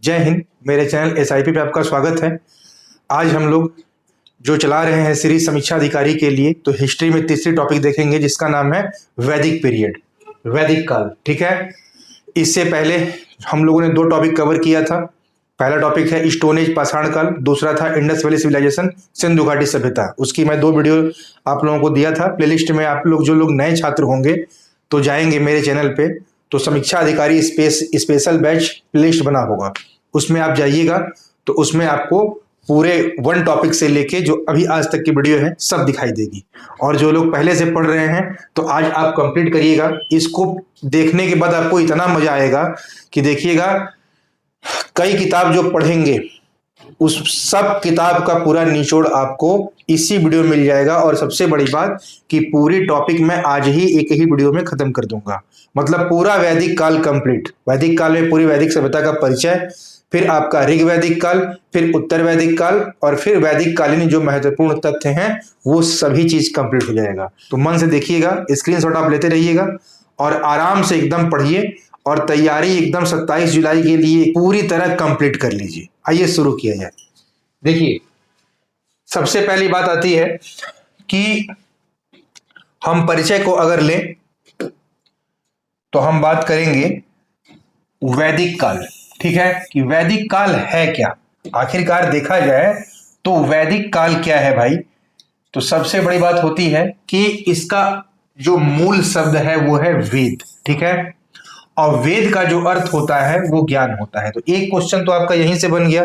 जय हिंद। मेरे channel SIP पे आपका स्वागत है। आज हम लोग जो चला रहे हैं सीरीज समीक्षा अधिकारी के लिए, तो हिस्ट्री में तीसरी टॉपिक देखेंगे जिसका नाम है वैदिक पीरियड, वैदिक काल। ठीक है, इससे पहले हम लोगों ने दो टॉपिक कवर किया था। पहला टॉपिक है स्टोन एज पाषाण काल, दूसरा था इंडस वैली सिविलाइजेशन, सिंधु घाटी सभ्यता। उसकी मैं 2 वीडियो आप लोगों को दिया था प्लेलिस्ट में। आप लोग जो लोग नए छात्र होंगे तो जाएंगे मेरे चैनल पे, तो समीक्षा अधिकारी स्पेशल बैच प्लेलिस्ट बना होगा, उसमें आप जाइएगा। तो उसमें आपको पूरे 1 टॉपिक से लेके जो अभी आज तक की वीडियो है सब दिखाई देगी। और जो लोग पहले से पढ़ रहे हैं तो आज आप कंप्लीट करिएगा। इसको देखने के बाद आपको इतना मजा आएगा कि देखिएगा, कई किताब जो पढ़ेंगे उस सब किताब का पूरा निचोड़ आपको इसी वीडियो में मिल जाएगा। और सबसे बड़ी बात कि पूरी टॉपिक मैं आज ही एक ही वीडियो में खत्म कर दूंगा। मतलब पूरा वैदिक काल कंप्लीट। वैदिक काल में पूरी वैदिक सभ्यता का परिचय, फिर आपका ऋग वैदिक काल, फिर उत्तर वैदिक काल, और फिर वैदिक कालीन जो महत्वपूर्ण तथ्य हैं वो सभी चीज कंप्लीट हो जाएगा। तो मन से देखिएगा, स्क्रीनशॉट आप लेते रहिएगा और आराम से एकदम पढ़िए और तैयारी एकदम 27 जुलाई के लिए पूरी तरह कंप्लीट कर लीजिए। आइए शुरू किया जाए। देखिए, सबसे पहली बात आती है कि हम परिचय को अगर लें तो हम बात करेंगे वैदिक काल। ठीक है, कि वैदिक काल है क्या। आखिरकार देखा जाए तो वैदिक काल क्या है भाई, तो सबसे बड़ी बात होती है कि इसका जो मूल शब्द है वो है वेद। ठीक है, और वेद का जो अर्थ होता है वो ज्ञान होता है। तो एक क्वेश्चन तो आपका यहीं से बन गया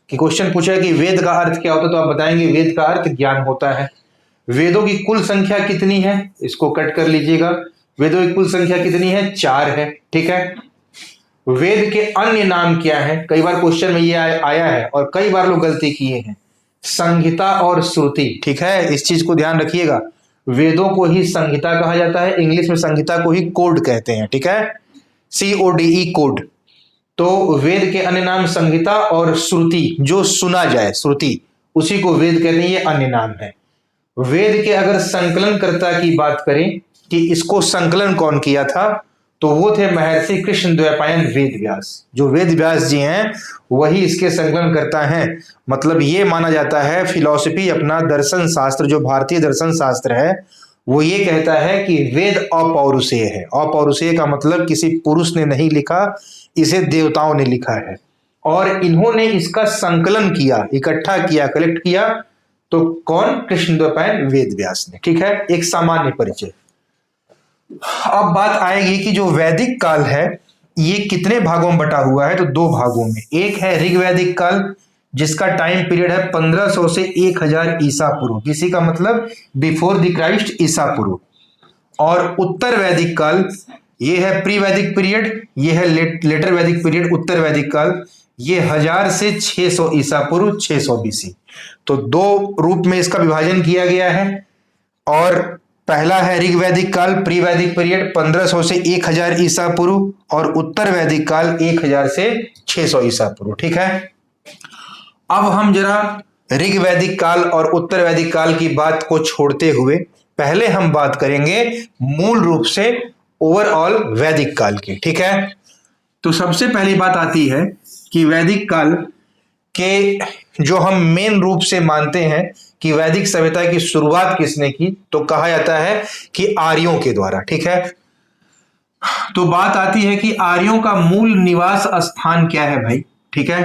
कि क्वेश्चन पूछा है कि वेद का अर्थ क्या होता है, तो आप बताएंगे वेद का अर्थ ज्ञान होता है। वेदों की कुल संख्या कितनी है, इसको कट कर लीजिएगा। वेदों की कुल संख्या कितनी है, 4 है। ठीक है, वेद के अन्य नाम क्या है, कई बार क्वेश्चन में ये आया है और कई बार लोग गलती किए हैं, संहिता और श्रुति। ठीक है, इस चीज को ध्यान रखिएगा। वेदों को ही संहिता कहा जाता है, इंग्लिश में संहिता को ही कोड कहते हैं। ठीक है, CODE कोड। तो वेद के अन्य नाम संहिता और श्रुति, जो सुना जाए श्रुति, उसी को वेद कहते हैं, ये अन्य नाम है। वेद के अगर संकलनकर्ता की बात करें कि इसको संकलन कौन किया था, तो वो थे महर्षि कृष्ण द्वैपायन वेद व्यास। जो वेद व्यास जी हैं वही इसके संकलन करता है। मतलब ये माना जाता है, फिलॉसफी अपना दर्शन शास्त्र, जो भारतीय दर्शन शास्त्र है, वो ये कहता है कि वेद अपौरुषेय है। अपौरुषेय का मतलब किसी पुरुष ने नहीं लिखा, इसे देवताओं ने लिखा है और इन्होंने इसका संकलन किया, इकट्ठा किया, कलेक्ट किया। तो कौन, कृष्ण द्वैपायन वेद व्यास ने। ठीक है, एक सामान्य परिचय। अब बात आएगी कि जो वैदिक काल है ये कितने भागों में बटा हुआ है, तो 2 भागों में। एक है ऋग वैदिक काल, जिसका टाइम पीरियड है 1500 से 1000 ईसा पूर्व, किसी का मतलब बिफोर द क्राइस्ट, ईसा पूर्व। और उत्तर वैदिक काल, ये है प्री वैदिक पीरियड, ये है लेटर वैदिक पीरियड, उत्तर वैदिक काल। ये 1000 से 600 ईसा पूर्व, 600 BC। तो 2 रूप में इसका विभाजन किया गया है। और पहला है ऋग वैदिक काल, प्री वैदिक पीरियड 1500 से 1000 ईसा पूर्व, और उत्तर वैदिक काल 1000 से 600 ईसा पूर्व। ठीक है, अब हम जरा ऋग वैदिक काल और उत्तर वैदिक काल की बात को छोड़ते हुए पहले हम बात करेंगे मूल रूप से ओवरऑल वैदिक काल की। ठीक है, तो सबसे पहली बात आती है कि वैदिक काल के जो हम मेन रूप से मानते हैं कि वैदिक सभ्यता की शुरुआत किसने की, तो कहा जाता है कि आर्यों के द्वारा। ठीक है, तो बात आती है कि आर्यों का मूल निवास स्थान क्या है भाई। ठीक है,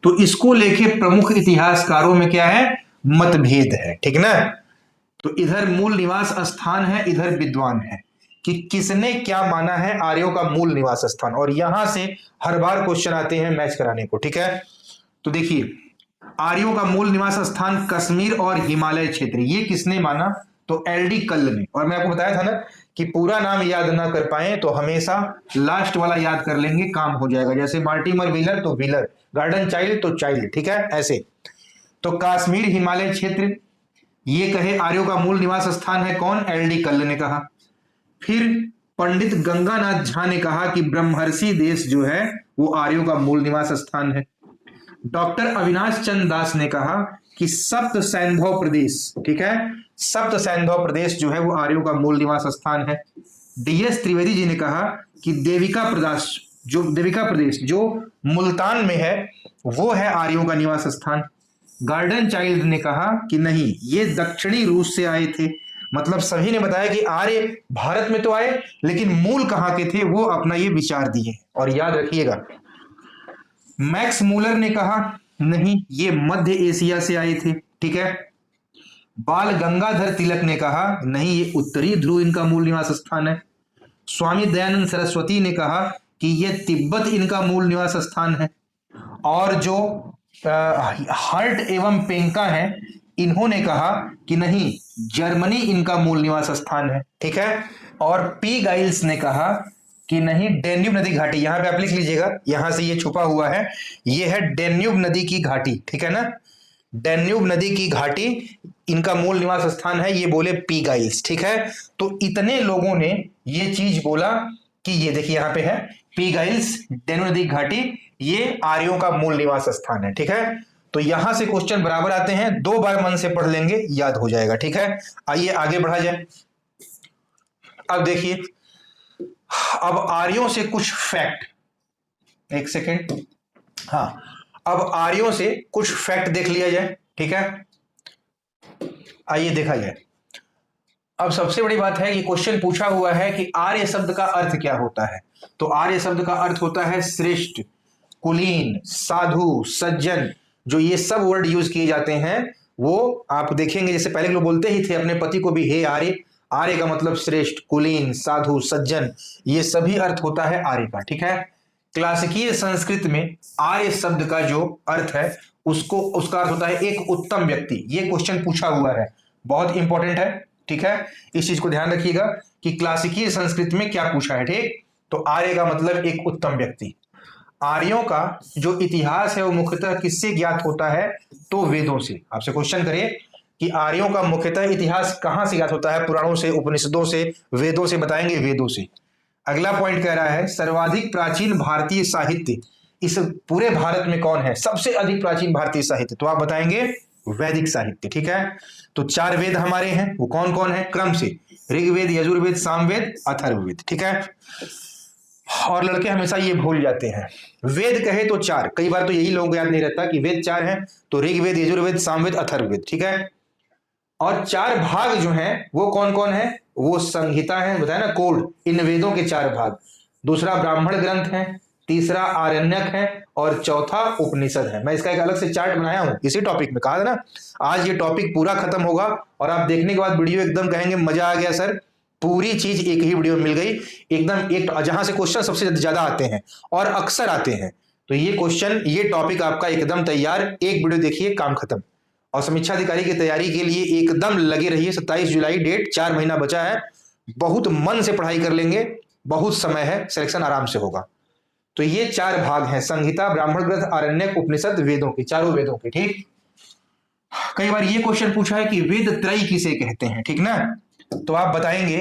तो इसको लेके प्रमुख इतिहासकारों में क्या है, मतभेद है। ठीक ना, तो इधर मूल निवास स्थान है, इधर विद्वान है कि किसने क्या माना है आर्यों का मूल निवास स्थान। और यहां से हर बार क्वेश्चन आते हैं मैच कराने को। ठीक है, तो देखिए, आर्यों का मूल निवास स्थान कश्मीर और हिमालय क्षेत्र, ये किसने माना, तो LD कल्ल ने। और मैं आपको बताया था ना कि पूरा नाम याद ना कर पाए तो हमेशा लास्ट वाला याद कर लेंगे, काम हो जाएगा। जैसे मार्टिमर व्हीलर तो व्हीलर, गार्डन चाइल्ड तो चाइल्ड। ठीक है, ऐसे। तो कश्मीर हिमालय क्षेत्र ये कहे आर्यों का मूल निवास स्थान है, कौन, LD कल्ल ने कहा। फिर पंडित गंगानाथ झा ने कहा कि ब्रह्मर्षि देश जो है वो आर्यों का मूल निवास स्थान है। डॉक्टर अविनाश चंद्र दास ने कहा कि सप्त सैंधव प्रदेश, ठीक है, सप्त सैंधव प्रदेश जो है वो आर्यों का मूल निवास स्थान है। DS त्रिवेदी जी ने कहा कि देविका जो देविका प्रदेश जो मुल्तान में है वो है आर्यों का निवास स्थान। गार्डन चाइल्ड ने कहा कि नहीं, ये दक्षिणी रूस से आए थे। मतलब सभी ने बताया कि आर्य भारत में तो आए, लेकिन मूल कहां के थे वो अपना ये विचार दिए। और याद रखिएगा, मैक्स मूलर ने कहा नहीं, ये मध्य एशिया से आए थे। ठीक है। बाल गंगाधर तिलक ने कहा नहीं, ये उत्तरी ध्रुव इनका मूल निवास स्थान है। स्वामी दयानंद सरस्वती ने कहा कि यह तिब्बत इनका मूल निवास स्थान है। और जो हर्ट एवं पेंका है, इन्होंने कहा कि नहीं, जर्मनी इनका मूल निवास स्थान है। ठीक है। और पी गाइल्स ने कहा कि नहीं, डेन्यूब नदी घाटी, यहां पे आप लिख लीजिएगा, यहां से ये छुपा हुआ है, ये है डेन्यूब नदी की घाटी। ठीक है ना, डेन्यूब नदी की घाटी इनका मूल निवास स्थान है, ये बोले पी गाइल्स। ठीक है। तो इतने लोगों ने ये चीज बोला कि ये देखिए यहां पे है पी गाइल्स, डेन्यूब नदी घाटी, ये आर्यों का मूल निवास स्थान है। ठीक है। तो यहां से क्वेश्चन बराबर आते हैं, 2 बार मन से पढ़ लेंगे, याद हो जाएगा। ठीक है। आइए आगे बढ़ा जाए। अब देखिए, अब आर्यों से कुछ फैक्ट, एक सेकेंड, हाँ, अब आर्यों से कुछ फैक्ट देख लिया जाए। ठीक है। आइए देखा जाए। अब सबसे बड़ी बात है कि क्वेश्चन पूछा हुआ है कि आर्य शब्द का अर्थ क्या होता है। तो आर्य शब्द का अर्थ होता है श्रेष्ठ, कुलीन, साधु, सज्जन। जो ये सब वर्ड यूज किए जाते हैं वो आप देखेंगे, जैसे पहले लोग बोलते ही थे अपने पति को भी हे आर्य। आर्य का मतलब श्रेष्ठ, कुलीन, साधु, सज्जन, ये सभी अर्थ होता है आर्य का। ठीक है। क्लासिकीय संस्कृत में आर्य शब्द का जो अर्थ है उसका अर्थ होता है एक उत्तम व्यक्ति। ये क्वेश्चन पूछा हुआ है, बहुत इंपॉर्टेंट है। ठीक है। इस चीज को ध्यान रखिएगा कि क्लासिकीय संस्कृत में क्या पूछा है। ठीक। तो आर्य का मतलब एक उत्तम व्यक्ति। आर्यों का जो इतिहास है वो मुख्यतः किससे ज्ञात होता है, तो वेदों से। आपसे क्वेश्चन करिए कि आर्यों का मुख्यतः इतिहास कहां से ज्ञात होता है, पुराणों से, उपनिषदों से, वेदों से, बताएंगे वेदों से। अगला पॉइंट कह रहा है सर्वाधिक प्राचीन भारतीय साहित्य इस पूरे भारत में कौन है, सबसे अधिक प्राचीन भारतीय साहित्य, तो आप बताएंगे वैदिक साहित्य। ठीक है। तो 4 वेद हमारे हैं, वो कौन कौन है क्रम से, ऋग्वेद, यजुर्वेद, सामवेद, अथर्ववेद। ठीक है। और लड़के हमेशा ये भूल जाते हैं, वेद कहे तो 4, कई बार तो यही लोगों को याद नहीं रहता कि वेद 4 हैं, तो ऋग्वेद, यजुर्वेद, सामवेद, अथर्ववेद। ठीक है। और 4 भाग जो हैं वो कौन कौन है, वो संहिता है, बताया ना, कोड, इन वेदों के 4 भाग। दूसरा ब्राह्मण ग्रंथ है, तीसरा आरण्यक है, और चौथा उपनिषद है। मैं इसका एक अलग से चार्ट बनाया हूं इसी टॉपिक में, कहा था ना आज ये टॉपिक पूरा खत्म होगा और आप देखने के बाद वीडियो एकदम कहेंगे मजा आ गया सर, पूरी चीज एक ही वीडियो में मिल गई एकदम, एक जहां से क्वेश्चन सबसे ज्यादा आते हैं और अक्सर आते हैं। तो ये क्वेश्चन, ये टॉपिक आपका एकदम तैयार, एक वीडियो देखिए काम खत्म। और समीक्षा अधिकारी की तैयारी के लिए एकदम लगे रहिए। 27 जुलाई डेट, 4 महीना बचा है, बहुत मन से पढ़ाई कर लेंगे, बहुत समय है, सिलेक्शन आराम से होगा। तो ये 4 भाग हैं, संहिता, ब्राह्मण ग्रंथ, आरण्यक, उपनिषद, वेदों के, चारों वेदों के। ठीक। कई बार ये क्वेश्चन पूछा है कि वेद त्रयी किसे कहते हैं। ठीक ना, तो आप बताएंगे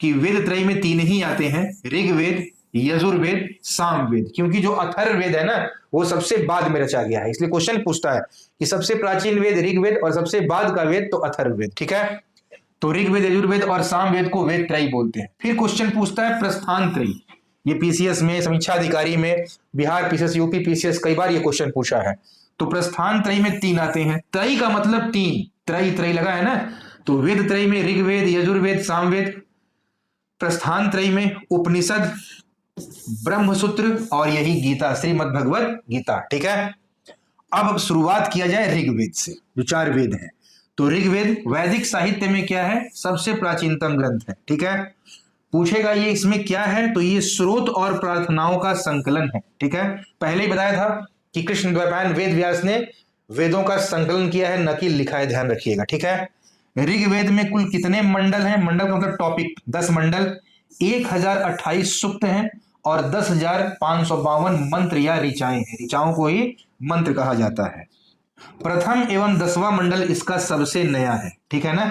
कि वेद त्रयी में 3 ही आते हैं, ऋग्वेद, यजुर्वेद, सामवेद। क्योंकि जो अथर्ववेद है ना वो सबसे बाद में रचा गया है, इसलिए क्वेश्चन पूछता है कि सबसे प्राचीन वेद ऋग्वेद और सबसे बाद का वेद तो अथर्ववेद। ठीक है। तो ऋग्वेद, यजुर्वेद और सामवेद को वेद त्रयी बोलते हैं। फिर क्वेश्चन पूछता है प्रस्थान त्रयी। ये पीसीएस में, समीक्षा अधिकारी में, बिहार पीसीएस, यूपी पीसीएस, कई बार ये क्वेश्चन पूछा है। तो प्रस्थान त्रयी में 3 आते हैं, त्रयी का मतलब 3, त्रयी लगा है ना, तो वेद त्रयी में ऋग्वेद, यजुर्वेद, सामवेद। प्रस्थान त्रयी में उपनिषद, ब्रह्मसूत्र और यही गीता, श्रीमद् भगवत गीता। ठीक है। अब शुरुआत किया जाए ऋग्वेद से, जो 4 वेद हैं। तो ऋग्वेद वैदिक साहित्य में क्या है, सबसे प्राचीनतम ग्रंथ है। ठीक है। पूछेगा ये इसमें क्या है, तो ये स्रोत और प्रार्थनाओं का संकलन है। ठीक है। पहले ही बताया था कि कृष्ण द्वैपायन वेद व्यास ने वेदों का संकलन किया है, न कि लिखा है, ध्यान रखिएगा। ठीक है। ऋग्वेद में कुल कितने मंडल हैं, मंडल का मतलब टॉपिक, 10 मंडल, 1028 सूक्त हैं और 10,552 मंत्र या ऋचाएं हैं। ऋचाओं को ही मंत्र कहा जाता है। प्रथम एवं 10वां मंडल इसका सबसे नया है। ठीक है ना।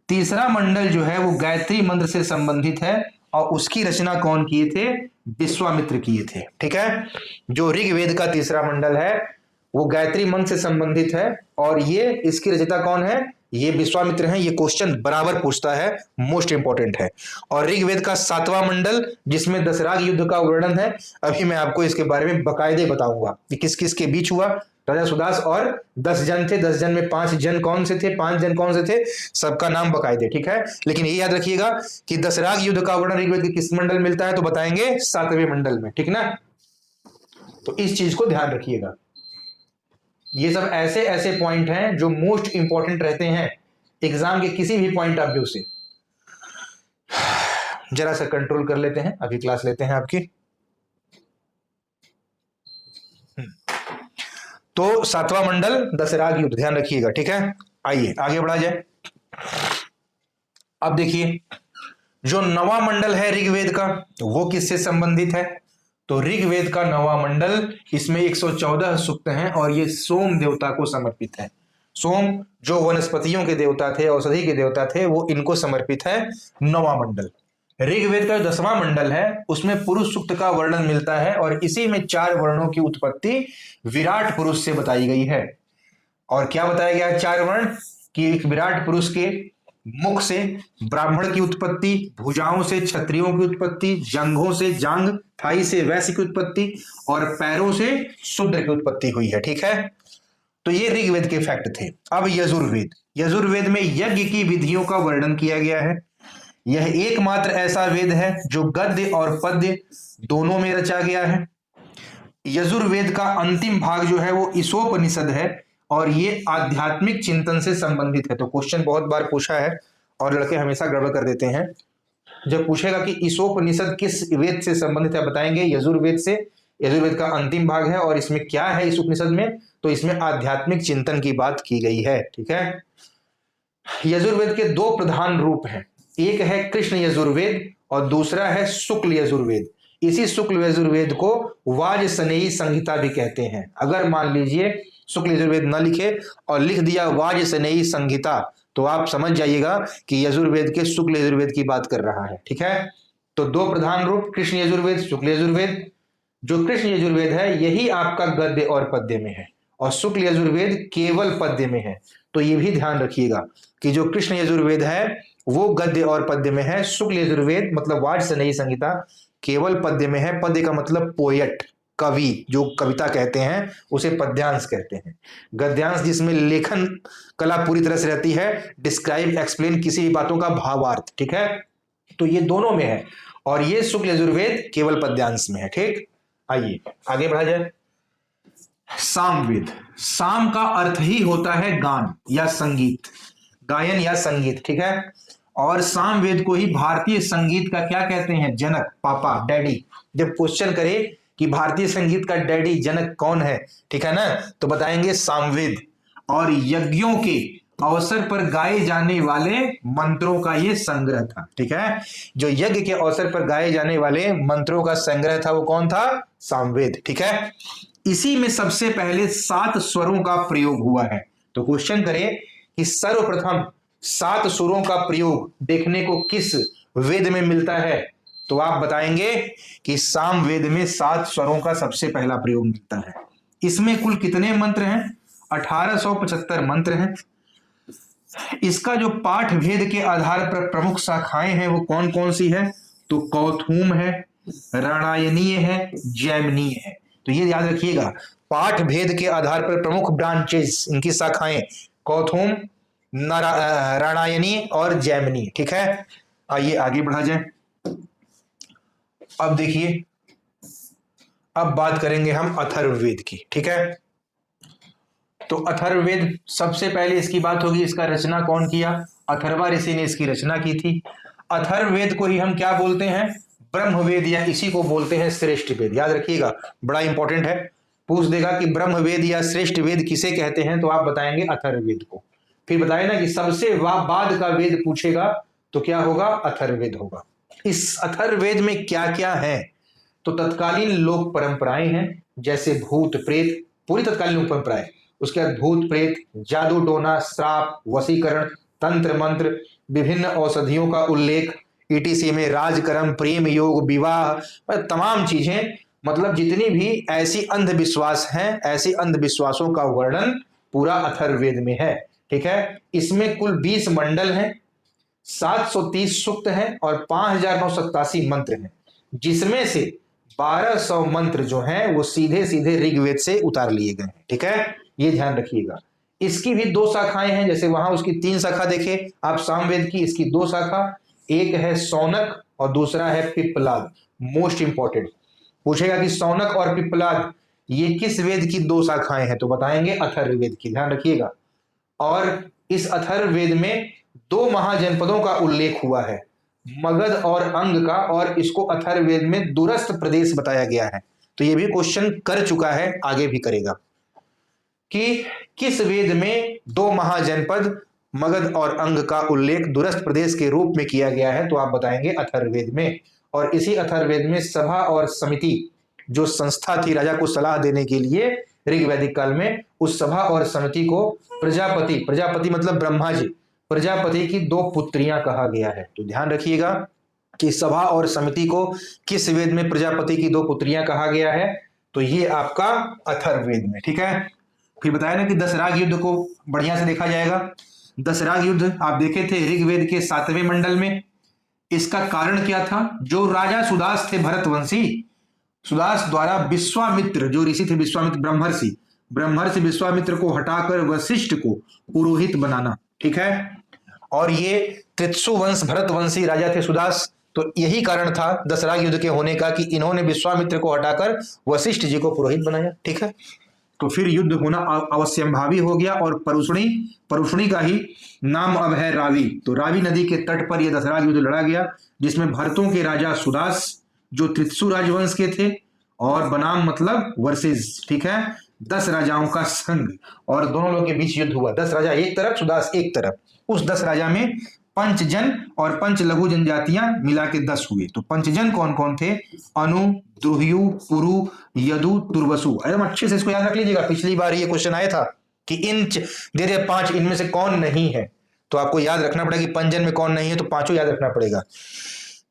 तीसरा मंडल जो है वो गायत्री मंत्र से संबंधित है और उसकी रचना कौन किए थे, विश्वामित्र किए थे। ठीक है। जो ऋग्वेद का तीसरा मंडल है वो गायत्री मंत्र से संबंधित है और ये इसकी रचयिता कौन है, ये विश्वामित्र हैं, ये क्वेश्चन बराबर पूछता है, मोस्ट इंपॉर्टेंट है। और ऋग्वेद का 7वां मंडल जिसमें दशराग युद्ध का वर्णन है, अभी मैं आपको इसके बारे में बकायदे बताऊंगा कि किस किस के बीच हुआ। राजा सुदास और 10 जन थे, 10 जन में 5 जन कौन से थे, 5 जन कौन से थे, सबका नाम बकायदे, ठीक है। लेकिन ये याद रखिएगा कि दशराग युद्ध का वर्णन ऋग्वेद के किस मंडल मिलता है, तो बताएंगे 7वें मंडल में, ठीक ना। तो इस चीज को ध्यान रखिएगा। ये सब ऐसे ऐसे पॉइंट हैं जो मोस्ट इंपॉर्टेंट रहते हैं एग्जाम के किसी भी पॉइंट ऑफ व्यू से। जरा सा कंट्रोल कर लेते हैं, अभी क्लास लेते हैं आपकी। तो 7वां मंडल दशराग युद्ध, ध्यान रखिएगा, ठीक है। आइए आगे बढ़ा जाए। अब देखिए, जो 9वां मंडल है ऋग्वेद का, तो वो किससे संबंधित है, तो ऋग्वेद का 9वां मंडल, इसमें 114 सूक्त हैं और ये सोम देवता को समर्पित है। सोम जो वनस्पतियों के देवता थे, औषधि के देवता थे, वो इनको समर्पित है 9वां मंडल। ऋग्वेद का 10वां मंडल है, उसमें पुरुष सूक्त का वर्णन मिलता है और इसी में 4 वर्णों की उत्पत्ति विराट पुरुष से बताई गई है। और क्या बताया गया है, 4 वर्ण कि एक विराट पुरुष के मुख से ब्राह्मण की उत्पत्ति, भुजाओं से क्षत्रियों की उत्पत्ति, जंघों से जांग, थाई से वैश्य की उत्पत्ति और पैरों से शूद्र की उत्पत्ति हुई है, ठीक है। तो ये ऋग्वेद के फैक्ट थे। अब यजुर्वेद, यजुर्वेद में यज्ञ की विधियों का वर्णन किया गया है। यह एकमात्र ऐसा वेद है जो गद्य और पद्य दोनों में रचा गया है। यजुर्वेद का अंतिम भाग जो है वो ईशोपनिषद है और ये आध्यात्मिक चिंतन से संबंधित है। तो क्वेश्चन बहुत बार पूछा है और लड़के हमेशा गड़बड़ कर देते हैं। जब पूछेगा कि ईशोपनिषद किस वेद से संबंधित है, बताएंगे यजुर्वेद से। यजुर्वेद का अंतिम भाग है और इसमें क्या है इस उपनिषद में, तो इसमें आध्यात्मिक चिंतन की बात की गई है, ठीक है। यजुर्वेद के 2 प्रधान रूप हैं, एक है कृष्ण यजुर्वेद और दूसरा है शुक्ल यजुर्वेद। इसी शुक्ल यजुर्वेद को वाजसनेयी संहिता भी कहते हैं। अगर मान लीजिए शुक्ल यजुर्वेद न लिखे और लिख दिया वाजसनेयी संहिता, तो आप समझ जाइएगा कि यजुर्वेद के शुक्ल यजुर्वेद की बात कर रहा है, ठीक है। तो 2 प्रधान रूप, कृष्ण यजुर्वेद, शुक्ल यजुर्वेद। जो कृष्ण यजुर्वेद है यही आपका गद्य और पद्य में है और शुक्ल यजुर्वेद केवल पद्य में है। तो ये भी ध्यान रखिएगा कि जो कृष्ण यजुर्वेद है वो गद्य और पद्य में है, शुक्ल यजुर्वेद मतलब वाजसनेयी संहिता केवल पद्य में है। पद्य का मतलब पोएट, कवि, जो कविता कहते हैं उसे पद्यांश कहते हैं। गद्यांश जिसमें लेखन कला पूरी तरह से रहती है, डिस्क्राइब एक्सप्लेन किसी भी बातों का भावार्थ, ठीक है। तो ये दोनों में है और ये शुक्ल यजुर्वेद केवल पद्यांश में है, ठीक। आइए आगे बढ़ा जाए। सामवेद, साम का अर्थ ही होता है गान या संगीत, गायन या संगीत, ठीक है। और सामवेद को ही भारतीय संगीत का क्या कहते हैं, जनक, पापा, डैडी। जब क्वेश्चन करे कि भारतीय संगीत का डैडी जनक कौन है, ठीक है ना, तो बताएंगे सामवेद। और यज्ञों के अवसर पर गाए जाने वाले मंत्रों का ये संग्रह था, ठीक है। जो यज्ञ के अवसर पर गाए जाने वाले मंत्रों का संग्रह था वो कौन था, सामवेद, ठीक है। इसी में सबसे पहले 7 स्वरों का प्रयोग हुआ है। तो क्वेश्चन करे कि सर्वप्रथम 7 सुरों का प्रयोग देखने को किस वेद में मिलता है, तो आप बताएंगे कि सामवेद में 7 स्वरों का सबसे पहला प्रयोग मिलता है। इसमें कुल कितने मंत्र हैं, 1875 मंत्र हैं। इसका जो पाठ भेद के आधार पर प्रमुख शाखाएं हैं वो कौन कौन सी है, तो कौथूम है, राणायनीय है, जैमिनीय है। तो ये याद रखिएगा, पाठ भेद के आधार पर प्रमुख ब्रांचेस, इनकी शाखाएं कौथूम, राणायनी और जैमिनी, ठीक है। आइए आगे बढ़ा जाए। अब देखिए, अब बात करेंगे हम अथर्ववेद की, ठीक है। तो अथर्ववेद सबसे पहले इसकी बात होगी, इसका रचना कौन किया, अथर्वा ऋषि ने इसकी रचना की थी। अथर्ववेद को ही हम क्या बोलते हैं, ब्रह्मवेद, या इसी को बोलते हैं श्रेष्ठ वेद। याद रखिएगा, बड़ा इंपॉर्टेंट है, पूछ देगा कि ब्रह्मवेद या श्रेष्ठ वेद किसे कहते हैं, तो आप बताएंगे अथर्ववेद को। फिर बताए ना कि सबसे बाद का वेद पूछेगा तो क्या होगा, अथर्ववेद होगा। इस अथर्ववेद में क्या क्या है, तो तत्कालीन लोक परंपराएं हैं, जैसे भूत प्रेत, पूरी तत्कालीन लोक परंपराएं, उसके बाद भूत प्रेत, जादू टोना, श्राप, वशीकरण, तंत्र मंत्र, विभिन्न औषधियों का उल्लेख, ईटीसी में राजकर्म, प्रेम योग, विवाह, तमाम चीजें, मतलब जितनी भी ऐसी अंधविश्वास हैं, ऐसे अंधविश्वासों का वर्णन पूरा अथर्ववेद में है। ठीक है। इसमें कुल 20 मंडल हैं, 730 सूक्त हैं और 5987 मंत्र हैं, जिसमें से 1200 मंत्र जो हैं वो सीधे सीधे ऋग्वेद से उतार लिए गए हैं। ठीक है, ये ध्यान रखिएगा। इसकी भी 2 शाखाएं हैं, जैसे वहां उसकी 3 शाखा देखे आप सामवेद की, इसकी 2 शाखा, एक है सौनक और दूसरा है पिप्पलाद। मोस्ट इंपॉर्टेंट पूछेगा कि सौनक और पिप्पलाद ये किस वेद की 2 शाखाएं हैं, तो बताएंगे अथर्ववेद की, ध्यान रखिएगा। और इस अथर्ववेद में 2 महाजनपदों का उल्लेख हुआ है, मगध और अंग का, और इसको अथर्ववेद में दूरस्थ प्रदेश बताया गया है। तो ये भी क्वेश्चन कर चुका है, आगे भी करेगा कि किस वेद में 2 महाजनपद मगध और अंग का उल्लेख दूरस्थ प्रदेश के रूप में किया गया है, तो आप बताएंगे अथर्ववेद में। और इसी अथर्ववेद में सभा और समिति जो संस्था थी राजा को सलाह देने के लिए ऋग्वैदिक काल में, उस सभा और समिति को प्रजापति, प्रजापति मतलब ब्रह्मा जी, प्रजापति की 2 पुत्रियां कहा गया है। तो ध्यान रखिएगा कि सभा और समिति को किस वेद में प्रजापति की 2 पुत्रियां कहा गया है, तो ये आपका अथर्ववेद में। ठीक है, फिर बताया ना कि दशराग युद्ध को बढ़िया से देखा जाएगा। दशराग युद्ध आप देखे थे ऋग्वेद के 7वें मंडल में। इसका कारण क्या था? जो राजा सुदास थे भरतवंशी, सुदास द्वारा विश्वामित्र जो ऋषि थे, विश्वामित्र ब्रह्मर्षि विश्वामित्र को हटाकर वशिष्ठ को पुरोहित बनाना। ठीक है, और ये त्रित्सु वंश भरतवंशी राजा थे सुदास, तो यही कारण था दशराग युद्ध के होने का कि इन्होंने विश्वामित्र को हटाकर वशिष्ठ जी को पुरोहित बनाया। ठीक है, तो फिर युद्ध होना अवश्यंभावी हो गया, और परुषणी का ही नाम अब है रावी। तो रावी नदी के तट पर यह दशराग युद्ध लड़ा गया, जिसमें भरतों के राजा सुदास जो त्रित्सु राजवंश के थे, और बनाम मतलब वर्सेस, ठीक है, 10 राजाओं का संघ, और दोनों लोगों के बीच युद्ध हुआ। 10 राजा एक तरफ, सुदास एक तरफ। उस 10 राजा में पंचजन और पंच लघु जनजातियां मिला के 10 हुए। तो पंचजन कौन कौन थे? अनु, द्रुह्यु, पुरु, यदु, तुर्वसु। एकदम अच्छे से इसको याद रख लीजिएगा, पिछली बार ये क्वेश्चन आया था कि इन दे दे 5, इनमें से कौन नहीं है, तो आपको याद रखना पड़ेगा कि पंचजन में कौन नहीं है, तो पांचों याद रखना पड़ेगा।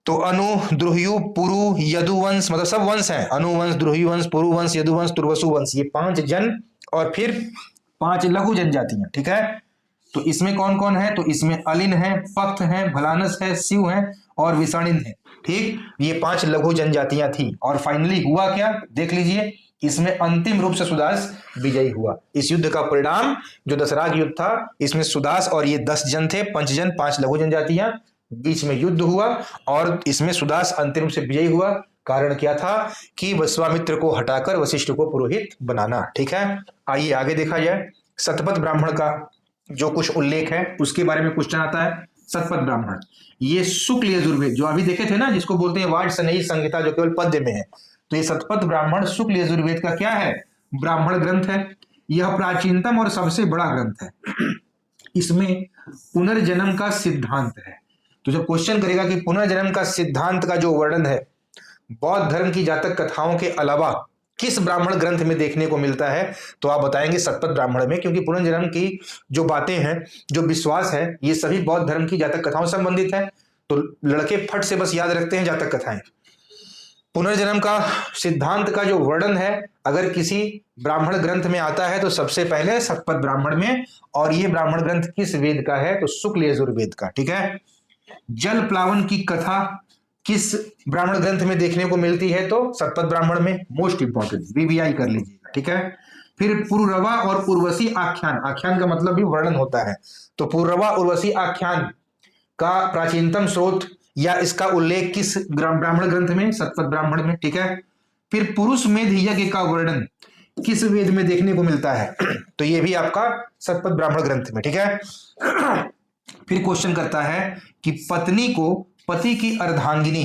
तो अनु, द्रुह्यु, पुरु, यदुवंश, मतलब सब वंश हैं, अनुवंश, द्रुह्युवंश, पुरुवंश, यदुवंश, तुर्वसु वंश, ये 5 जन और फिर 5 लघु जनजातियां। ठीक है, तो इसमें कौन कौन है? तो इसमें अलिन है, पक्त है, भलानस है, शिव है और विषाणिन है। ठीक, ये 5 लघु जनजातियां थी। और फाइनली हुआ क्या, देख लीजिए, इसमें अंतिम रूप से सुदास विजयी हुआ। इस युद्ध का परिणाम जो दशराग युद्ध था, इसमें सुदास और ये 10 जन थे, पंचजन, 5 लघु जनजातियां, बीच में युद्ध हुआ और इसमें सुदास अंतिम रूप से विजयी हुआ। कारण क्या था? कि विश्वामित्र को हटाकर वशिष्ठ को पुरोहित बनाना। ठीक है, आइए आगे देखा जाए। शतपथ ब्राह्मण का जो कुछ उल्लेख है उसके बारे में क्वेश्चन आता है। शतपथ ब्राह्मण ये शुक्ल यजुर्वेद जो अभी देखे थे ना, जिसको बोलते हैं वार्ष्णेय संहिता, जो केवल पद्य में है, तो ये शतपथ ब्राह्मण शुक्ल यजुर्वेद का क्या है? ब्राह्मण ग्रंथ है। यह प्राचीनतम और सबसे बड़ा ग्रंथ है। इसमें पुनर्जन्म का सिद्धांत है। तो जब क्वेश्चन करेगा कि पुनर्जन्म का सिद्धांत का जो वर्णन है बौद्ध धर्म की जातक कथाओं के अलावा किस ब्राह्मण ग्रंथ में देखने को मिलता है, तो आप बताएंगे शतपथ ब्राह्मण में, क्योंकि पुनर्जन्म की जो बातें हैं, जो विश्वास है, ये सभी बौद्ध धर्म की जातक कथाओं से संबंधित है। तो लड़के फट से बस याद रखते हैं जातक कथाएं। पुनर्जन्म का सिद्धांत का जो वर्णन है अगर किसी ब्राह्मण ग्रंथ में आता है तो सबसे पहले शतपथ ब्राह्मण में, और ये ब्राह्मण ग्रंथ किस वेद का है? तो शुक्ल यजुर्वेद का। ठीक है, जल प्लावन की कथा किस ब्राह्मण ग्रंथ में देखने को मिलती है? तो शतपथ ब्राह्मण में। मोस्ट इंपॉर्टेंट, वीवीआई कर लीजिएगा। ठीक है, फिर पुरुरवा और उर्वशी आख्यान, आख्यान का मतलब भी वर्णन होता है, तो पुरुरवा उर्वशी आख्यान का प्राचीनतम स्रोत या इसका उल्लेख किस ब्राह्मण ग्रंथ में? शतपथ ब्राह्मण में। ठीक है, फिर पुरुष मेध यज्ञ का वर्णन किस वेद में देखने को मिलता है? तो ये भी आपका शतपथ ब्राह्मण ग्रंथ में। ठीक है, फिर क्वेश्चन करता है कि पत्नी को पति की अर्धांगिनी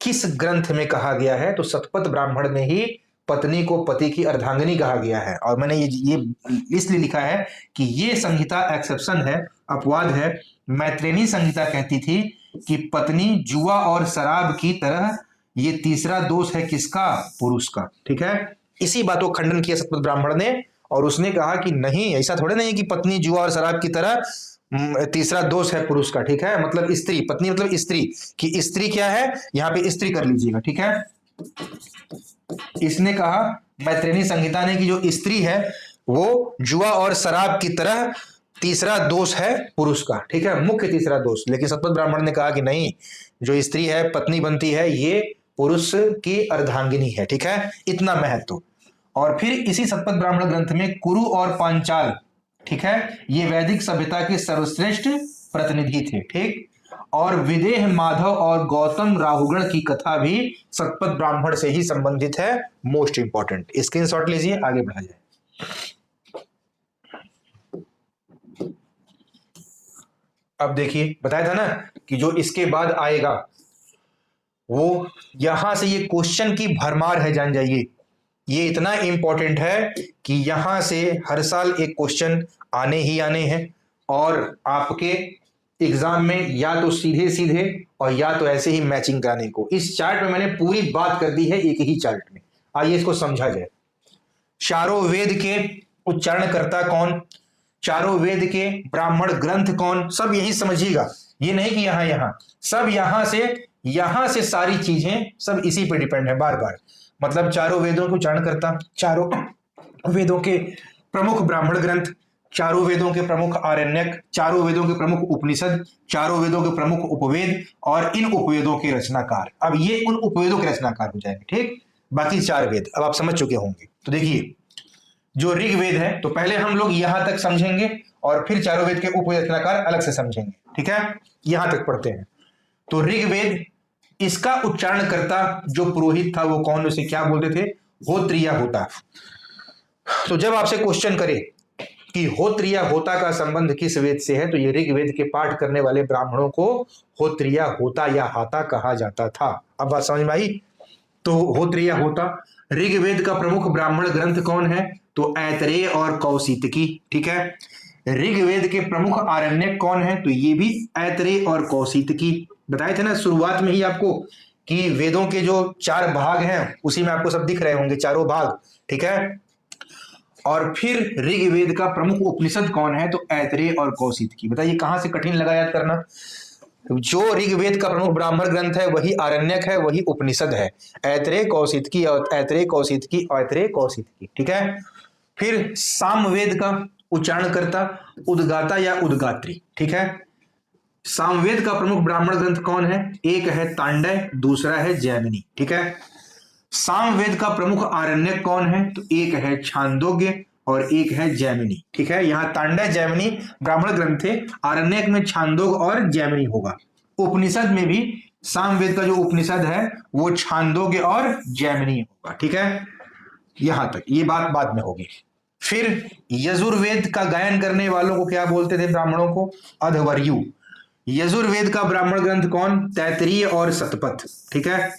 किस ग्रंथ में कहा गया है? तो शतपथ ब्राह्मण में ही पत्नी को पति की अर्धांगिनी कहा गया है। और मैंने ये इसलिए लिखा है कि ये संहिता एक्सेप्शन है, अपवाद है। मैत्रेयी संहिता कहती थी कि पत्नी जुआ और शराब की तरह, ये तीसरा दोष है किसका? पुरुष का। ठीक है, इसी बात को खंडन किया शतपथ ब्राह्मण ने, और उसने कहा कि नहीं, ऐसा थोड़े नहीं कि पत्नी जुआ और शराब की तरह तीसरा दोष है पुरुष का। ठीक है, मतलब स्त्री, पत्नी मतलब स्त्री, कि स्त्री क्या है, यहां पे स्त्री कर लीजिएगा। ठीक है, इसने कहा मैत्रेयी संहिता ने कि जो स्त्री है वो जुआ और शराब की तरह तीसरा दोष है पुरुष का, ठीक है, मुख्य तीसरा दोष। लेकिन शतपथ ब्राह्मण ने कहा कि नहीं, जो स्त्री है पत्नी बनती है ये पुरुष की अर्धांगिनी है, ठीक है, इतना महत्व। और फिर इसी शतपथ ब्राह्मण ग्रंथ में कुरु और पांचाल, ठीक है, ये वैदिक सभ्यता के सर्वश्रेष्ठ प्रतिनिधि थे, ठीक। और विदेह माधव और गौतम राहुगण की कथा भी शतपथ ब्राह्मण से ही संबंधित है, मोस्ट इंपॉर्टेंट। स्क्रीनशॉट लीजिए, आगे बढ़ा जाए। अब देखिए, बताया था ना कि जो इसके बाद आएगा वो यहां से ये क्वेश्चन की भरमार है, जान जाइए। ये इतना इंपॉर्टेंट है कि यहां से हर साल एक क्वेश्चन आने ही आने हैं, और आपके एग्जाम में या तो सीधे सीधे और या तो ऐसे ही मैचिंग कराने को। इस चार्ट में मैंने पूरी बात कर दी है एक ही चार्ट में। आइए इसको समझा जाए। चारों वेद के उच्चारणकर्ता कौन, चारों वेद के ब्राह्मण ग्रंथ कौन, सब यही समझिएगा। ये नहीं कि यहां सब यहां से सारी चीजें सब इसी पे डिपेंड है बार बार। मतलब चारों वेदों के उच्चारणकर्ता, चारों वेदों के प्रमुख ब्राह्मण ग्रंथ, चारों वेदों के प्रमुख आरण्यक, चारों वेदों के प्रमुख उपनिषद, चारों वेदों के प्रमुख उपवेद, और इन उपवेदों के रचनाकार। अब ये उन उपवेदों के रचनाकार हो जाएंगे, ठीक। बाकी 4 वेद अब आप समझ चुके होंगे। तो देखिए, जो ऋग्वेद है, तो पहले हम लोग यहां तक समझेंगे और फिर चारों वेद के उपवेद रचनाकार अलग से समझेंगे, ठीक है। यहां तक पढ़ते हैं। तो ऋग्वेद, इसका उच्चारणकर्ता जो पुरोहित था वो कौन, उसे क्या बोलते थे, होत्रिया होता। तो जब आपसे क्वेश्चन करे कि होत्रिया होता का संबंध किस वेद से है, तो ये ऋग्वेद के पाठ करने वाले ब्राह्मणों को होत्रिया होता या हाता कहा जाता था। अब बात समझ में आई। तो होत्रिया होता। ऋग्वेद का प्रमुख ब्राह्मण ग्रंथ कौन है, तो ऐतरेय और कौशितकी, ठीक है। ऋग्वेद के प्रमुख आरण्यक कौन है, तो ये भी ऐतरेय और कौशितकी। बताए थे ना शुरुआत में ही आपको कि वेदों के जो 4 भाग हैं उसी में आपको सब दिख रहे होंगे, चारों भाग, ठीक है। और फिर ऋग्वेद का प्रमुख उपनिषद कौन है, तो ऐतरेय और कौशितकी। बताइए कहां से कठिन लगा याद करना। जो ऋग्वेद का प्रमुख ब्राह्मण ग्रंथ है वही आरण्यक है, वही उपनिषद है। ऐतरेय कौशितकी और ऐतरेय कौशितकी और ऐतरेय कौशितकी, ठीक है। फिर सामवेद का उच्चारणकर्ता उद्गाता या उद्गात्री, ठीक है। सामवेद का प्रमुख ब्राह्मण ग्रंथ कौन है, एक है तांडय, दूसरा है जैमिनी, ठीक है। सामवेद का प्रमुख आरण्यक कौन है, तो एक है छांदोग्य और एक है जैमिनी, ठीक है। यहां तांडय जैमिनी ब्राह्मण ग्रंथ थे, आरण्यक में छांदोग और जैमिनी होगा। उपनिषद में भी सामवेद का जो उपनिषद है वो छांदोग्य और जैमिनी होगा, ठीक है। यहां तक ये बात बाद में होगी। फिर यजुर्वेद का गायन करने वालों को क्या बोलते थे ब्राह्मणों को, अध्वर्यु। यजुर्वेद का ब्राह्मण ग्रंथ कौन, तैतरीय और शतपथ, ठीक है।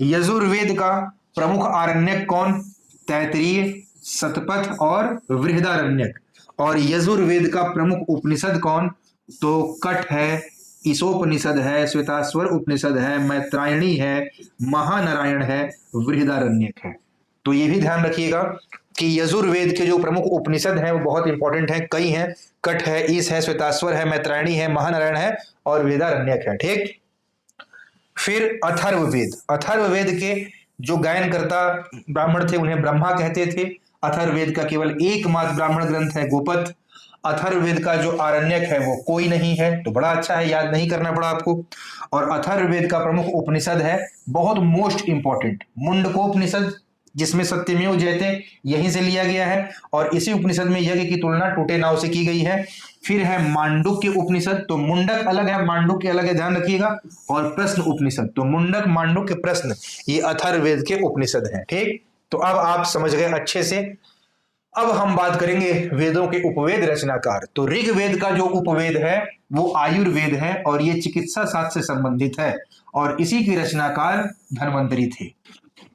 यजुर्वेद का प्रमुख आरण्यक कौन, तैतरीय, शतपथ और बृहदारण्यक। और यजुर्वेद का प्रमुख उपनिषद कौन, तो कठ है, ईशोपनिषद है, श्वेताश्वर उपनिषद है, मैत्रायणी है, महानारायण है, बृहदारण्यक है। तो ये भी ध्यान रखिएगा कि यजुर्वेद के जो प्रमुख उपनिषद हैं वो बहुत इंपॉर्टेंट हैं, कई हैं। कठ है, ईश है, श्वेताश्वर है, मैत्रायणी है, महानारायण है और बृहदारण्यक है, ठीक। फिर अथर्ववेद। अथर्ववेद के जो गायनकर्ता ब्राह्मण थे उन्हें ब्रह्मा कहते थे। अथर्ववेद का केवल एकमात्र ब्राह्मण ग्रंथ है गोपथ। अथर्ववेद का जो आरण्यक है वो कोई नहीं है, तो बड़ा अच्छा है, याद नहीं करना पड़ा आपको। और अथर्ववेद का प्रमुख उपनिषद है बहुत मोस्ट इंपॉर्टेंट, मुंडकोपनिषद, जिसमें सत्यमेव जयते यहीं से लिया गया है। और इसी उपनिषद में यज्ञ की तुलना टूटे नाव से की गई है। फिर है मांडुक्य उपनिषद, तो मुंडक अलग है, मांडुक्य अलग है, ध्यान रखिएगा। और प्रश्न उपनिषद, तो मुंडक, मांडुक्य, प्रश्न, ये अथर्ववेद के उपनिषद हैं, ठीक। तो अब आप समझ गए अच्छे से। अब हम बात करेंगे वेदों के उपवेद रचनाकार। तो ऋग्वेद का जो उपवेद है वो आयुर्वेद है और ये चिकित्सा शास्त्र से संबंधित है और इसी के रचनाकार धन्वंतरी थे।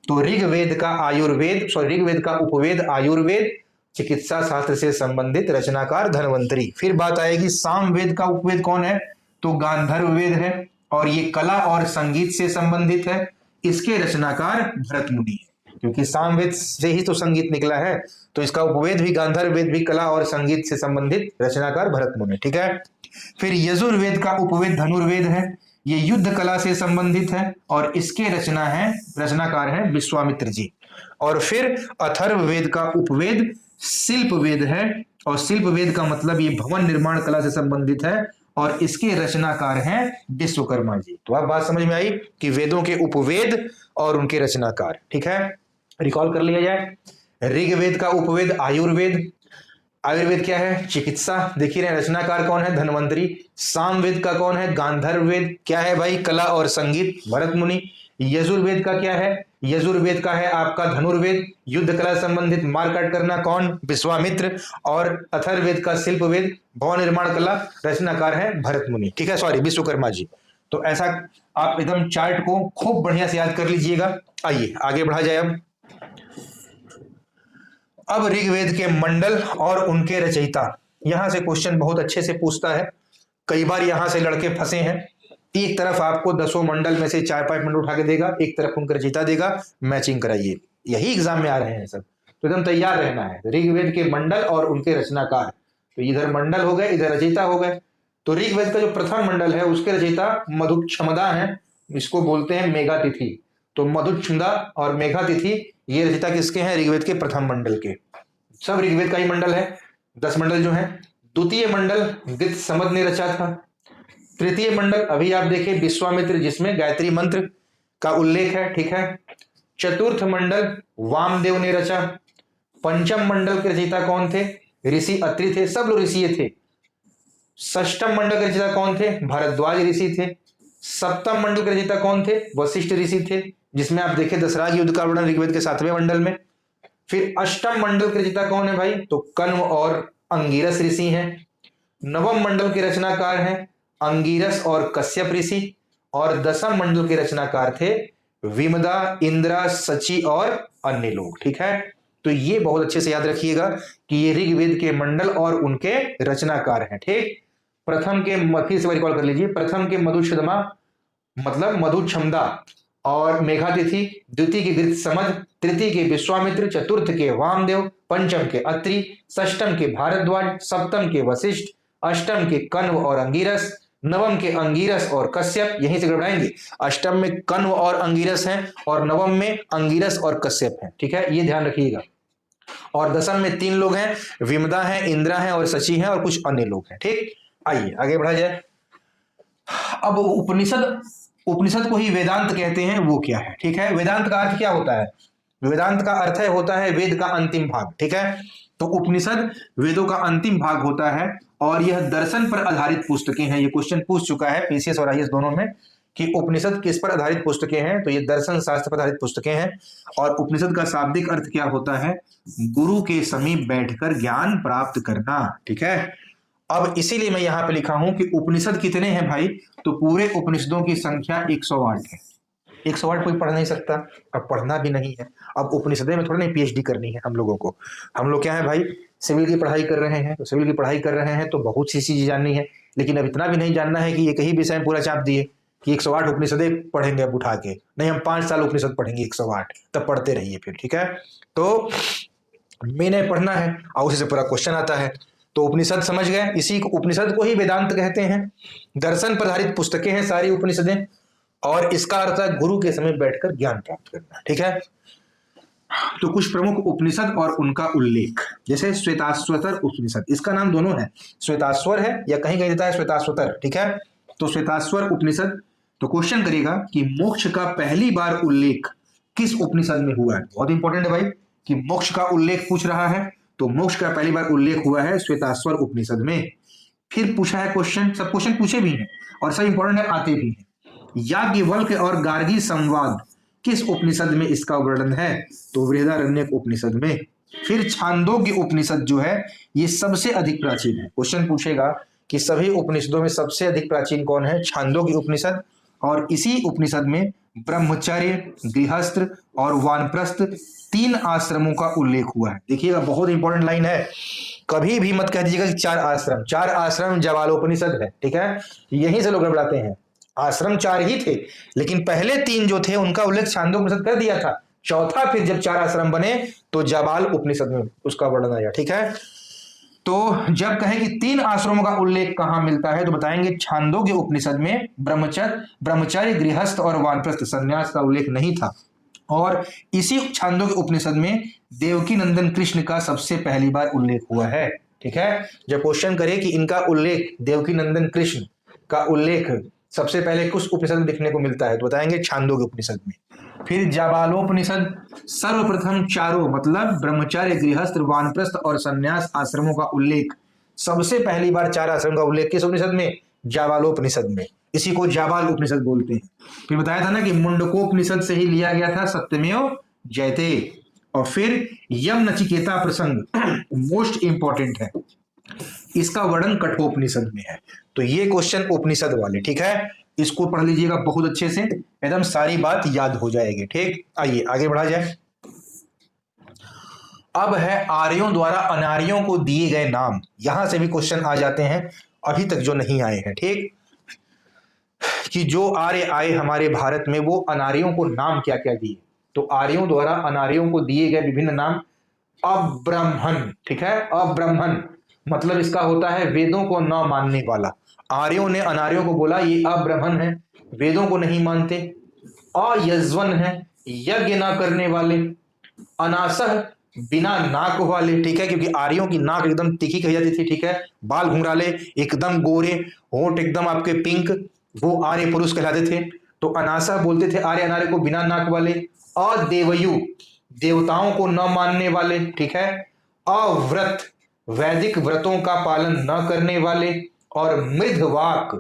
तो ऋग्वेद का उपवेद आयुर्वेद, चिकित्सा शास्त्र से संबंधित, रचनाकार धन्वंतरी। फिर बात आएगी सामवेद का उपवेद कौन है, तो गांधर्व वेद है और ये कला और संगीत से संबंधित है। इसके रचनाकार भरत मुनि है, क्योंकि सामवेद से ही तो संगीत निकला है, तो इसका उपवेद भी गांधर्व वेद भी कला और संगीत से संबंधित, रचनाकार भरत मुनि, ठीक है। फिर यजुर्वेद का उपवेद धनुर्वेद है, ये युद्ध कला से संबंधित है और इसके रचनाकार है विश्वामित्र जी। और फिर अथर्ववेद का उपवेद शिल्प वेद है, और शिल्प वेद का मतलब ये भवन निर्माण कला से संबंधित है और इसके रचनाकार हैं विश्वकर्मा जी। तो आप बात समझ में आई कि वेदों के उपवेद और उनके रचनाकार। ठीक है, रिकॉल कर लिया जाए। ऋग्वेद का उपवेद आयुर्वेद। आयुर्वेद क्या है? चिकित्सा। देखिए रचनाकार कौन है? धन्वंतरी। सामवेद का कौन है? गांधर्व वेद। क्या है भाई? कला और संगीत, भरत मुनि। यजुर्वेद का क्या है? यजुर्वेद का है आपका धनुर्वेद, युद्ध कला संबंधित मारकाट करना, कौन? विश्वामित्र। और अथर्ववेद का शिल्प वेद, भवन निर्माण कला, रचनाकार है भरत मुनि। ठीक है, सॉरी विश्वकर्मा जी। तो ऐसा आप एकदम चार्ट को खूब बढ़िया से याद कर लीजिएगा। आइए आगे बढ़ा जाए। अब ऋग्वेद के मंडल और उनके रचयिता, यहां से क्वेश्चन बहुत अच्छे से पूछता है। कई बार यहां से लड़के फंसे हैं। एक तरफ आपको 10 मंडल में से 4-5 मंडल उठा के देगा, एक तरफ उनका रचयिता देगा, मैचिंग कराइए। यही एग्जाम में आ रहे हैं सब, तो एकदम तैयार रहना है। ऋग्वेद के मंडल और उनके रचनाकार, तो इधर मंडल हो गए, इधर रचयिता हो गए। तो ऋग्वेद का जो प्रथम मंडल है उसके रचयिता मधुक्षमदा है, इसको बोलते हैं मेघातिथि। तो मधुक्षमदा और मेघातिथि ये रचयिता किसके हैं? ऋग्वेद के प्रथम मंडल के। सब ऋग्वेद का ही मंडल है, 10 मंडल जो है। द्वितीय मंडल गृहस्थमद ने रचा था। तृतीय मंडल अभी आप देखें विश्वामित्र, जिसमें गायत्री मंत्र का उल्लेख है। ठीक है। चतुर्थ मंडल वामदेव ने रचा। पंचम मंडल के रचयिता कौन थे? ऋषि अत्रि थे, सब लोग ऋषि थे। षष्टम मंडल के रचयिता कौन थे? भारद्वाज ऋषि थे। सप्तम मंडल के रचयिता कौन थे? वशिष्ठ ऋषि थे, जिसमें आप देखें दशरथ युद्ध का वर्णन ऋग्वेद के 7वें मंडल में। फिर अष्टम मंडल के रचयिता कौन है भाई? तो कण्व और अंगिरस ऋषि हैं। नवम मंडल के रचनाकार हैं अंगिरस और कश्यप ऋषि। और दसम मंडल के रचनाकार थे विमदा, इंद्रा, सची और अन्य लोग। ठीक है, तो ये बहुत अच्छे से याद रखिएगा कि ये ऋग्वेद के मंडल और उनके रचनाकार हैं। ठीक, प्रथम के फिर से रिकॉल कर लीजिए। प्रथम के मधुक्षमा मतलब मधुक्षमदा और मेघातिथि, द्वितीय के गृहस्थमद, तृतीय के विश्वामित्र, चतुर्थ के वामदेव, पंचम के अत्रि, षष्टम के भारद्वाज, सप्तम के वशिष्ठ, अष्टम के कण्व और अंगिरस, नवम के अंगिरस और कश्यप। यहीं से गड़बड़ाएंगे, अष्टम में कण्व और अंगिरस हैं और नवम में अंगिरस और कश्यप हैं। ठीक है, ये ध्यान रखिएगा। और दसम में 3 लोग हैं, विमदा है, इंद्रा है और सची है और कुछ अन्य लोग हैं। ठीक, आइए आगे बढ़ा जाए। अब उपनिषद को ही वेदांत कहते हैं, वो क्या है? ठीक है, वेदांत का अर्थ क्या होता है? वेदांत का अर्थ होता है वेद का अंतिम भाग। ठीक है, तो उपनिषद वेदों का अंतिम भाग होता है और यह दर्शन पर आधारित पुस्तकें हैं। ये क्वेश्चन पूछ चुका है पीसीएस और आईएएस दोनों में कि उपनिषद किस पर आधारित पुस्तकें हैं, तो ये दर्शन शास्त्र पर आधारित पुस्तकें हैं। और उपनिषद का शाब्दिक अर्थ क्या होता है? गुरु के समीप बैठकर ज्ञान प्राप्त करना। ठीक है, अब इसीलिए मैं यहां पे लिखा हूं कि उपनिषद कितने हैं भाई? तो पूरे उपनिषदों की संख्या 108 है। 108 कोई पढ़ नहीं सकता, अब पढ़ना भी नहीं है। अब उपनिषदों में थोड़ा नहीं पीएचडी करनी है हम लोगों को। हम लोग क्या है भाई, सिविल की पढ़ाई कर रहे हैं, तो सिविल की पढ़ाई कर रहे हैं तो बहुत सी चीजें जाननी है, लेकिन अब इतना भी नहीं जानना है कि एक ही विषय में पूरा चाप दिए कि 108 उपनिषदें पढ़ेंगे अब उठा के। नहीं, हम 5 साल उपनिषद पढ़ेंगे 108, तब पढ़ते रहिए फिर। ठीक है, तो मैंने पढ़ना है और उसी से पूरा क्वेश्चन आता है। तो उपनिषद समझ गए, इसी उपनिषद को ही वेदांत कहते हैं। दर्शन पर आधारित पुस्तकें हैं सारी उपनिषदें, और इसका अर्थ है गुरु के समय बैठकर ज्ञान प्राप्त करना। ठीक है, तो कुछ प्रमुख उपनिषद और उनका उल्लेख, जैसे श्वेताश्वतर उपनिषद, इसका नाम दोनों है, श्वेताश्वर है या कहीं कहीं देता है श्वेताश्वतर। ठीक है, तो श्वेताश्वर उपनिषद। तो क्वेश्चन करेगा कि मोक्ष का पहली बार उल्लेख किस उपनिषद में हुआ है? बहुत इंपॉर्टेंट है भाई कि मोक्ष का उल्लेख पूछ रहा है, तो मोक्ष का पहली बार उल्लेख हुआ है श्वेताश्वर उपनिषद में। फिर पूछा है क्वेश्चन, सब क्वेश्चन पूछे भी हैं और सब इंपॉर्टेंट है, आते भी हैं। याज्ञवल्क्य और गार्गी संवाद किस उपनिषद में इसका वर्णन है? तो बृहदारण्यक उपनिषद में। फिर छांदोग्य उपनिषद जो है ये सबसे अधिक प्राचीन है। क्वेश्चन पूछेगा कि सभी उपनिषदों में सबसे अधिक प्राचीन कौन है? छांदोग्य उपनिषद। और इसी उपनिषद में ब्रह्मचर्य, गृहस्थ और वानप्रस्थ 3 आश्रमों का उल्लेख हुआ है। देखिएगा, बहुत इंपॉर्टेंट लाइन है, कभी भी मत कह दीजिएगा कि 4 आश्रम जवालोपनिषद है। ठीक है, यहीं से लोग गड़बड़ाते हैं। आश्रम 4 ही थे, लेकिन पहले 3 जो थे उनका उल्लेख छांदोग्य उपनिषद कर दिया था। चौथा फिर जब 4 आश्रम बने तो जाबाल उपनिषद में उसका वर्णन आया। ठीक है, तो जब कहें कि 3 आश्रमों का उल्लेख कहां मिलता है तो बताएंगे छांदोग्य उपनिषद में ब्रह्मचर्य, गृहस्थ और वानप्रस्थ संन्यास का उल्लेख नहीं था। और इसी छांदोग्य उपनिषद में देवकी नंदन कृष्ण का सबसे पहली बार उल्लेख हुआ है। ठीक है। जब क्वेश्चन करे कि इनका उल्लेख देवकी नंदन कृष्ण का उल्लेख सबसे पहले किस उपनिषद में देखने को मिलता है, तो बताएंगे छांदोग्य उपनिषद में। फिर जाबालोपनिषद सर्वप्रथम चारों मतलब ब्रह्मचर्य, गृहस्थ, वानप्रस्थ और संन्यास आश्रमों का उल्लेख सबसे पहली बार 4 आश्रम का उल्लेख किस उपनिषद में? जाबालोपनिषद में। इसी को जाबाल उपनिषद बोलते हैं। फिर बताया था ना कि मुंडकोपनिषद से ही लिया गया था सत्यमेव जयते। और फिर यम नचिकेता प्रसंग मोस्ट इंपॉर्टेंट है, इसका वर्णन कठोपनिषद में है। तो ये क्वेश्चन उपनिषद वाले, ठीक है, इसको पढ़ लीजिएगा बहुत अच्छे से, एकदम सारी बात याद हो जाएगी। ठीक, आइए आगे बढ़ा जाए। अब है आर्यों द्वारा अनार्यों को दिए गए नाम। यहां से भी क्वेश्चन आ जाते हैं अभी तक जो नहीं आए हैं। ठीक, कि जो आर्य आए हमारे भारत में वो अनार्यों को नाम क्या क्या दिए। तो आर्यों द्वारा अनार्यों को दिए गए विभिन्न नाम अब्राह्मण, ठीक है, अब्राह्मण मतलब इसका होता है वेदों को न मानने वाला। आर्यों ने अनार्यों को बोला ये अब्राह्मण है, वेदों को नहीं मानते। अयज्वन है, यज्ञ ना करने वाले। अनासह, बिना नाक वाले, ठीक है, क्योंकि आर्यों की नाक एकदम तीखी कही जाती थी, ठीक है, बाल घुंघराले, एकदम गोरे, होंठ एकदम आपके पिंक, वो आर्य पुरुष कहलाते थे। तो अनासा बोलते थे आर्य अनार्य को बिना नाक वाले। अदेवयु, देवताओं को न मानने वाले, ठीक है। अव्रत, वैदिक व्रतों का पालन न करने वाले। और मृदवाक,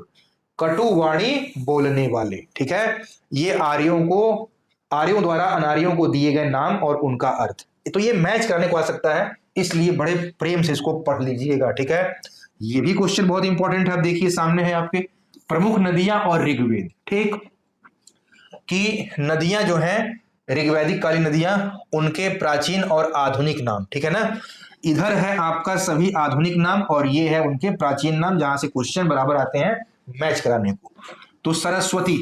कटुवाणी बोलने वाले, ठीक है। ये आर्यों द्वारा अनार्यों को दिए गए नाम और उनका अर्थ। तो ये मैच करने को आ सकता है, इसलिए बड़े प्रेम से इसको पढ़ लीजिएगा, ठीक है। ये भी क्वेश्चन बहुत इंपॉर्टेंट है। आप देखिए सामने है आपके प्रमुख नदियां और ऋग्वेद, ठीक, कि नदियां जो हैं ऋग्वैदिक कालीन नदियां, उनके प्राचीन और आधुनिक नाम, ठीक है ना। इधर है आपका सभी आधुनिक नाम और ये है उनके प्राचीन नाम, जहां से क्वेश्चन बराबर आते हैं मैच कराने को। तो सरस्वती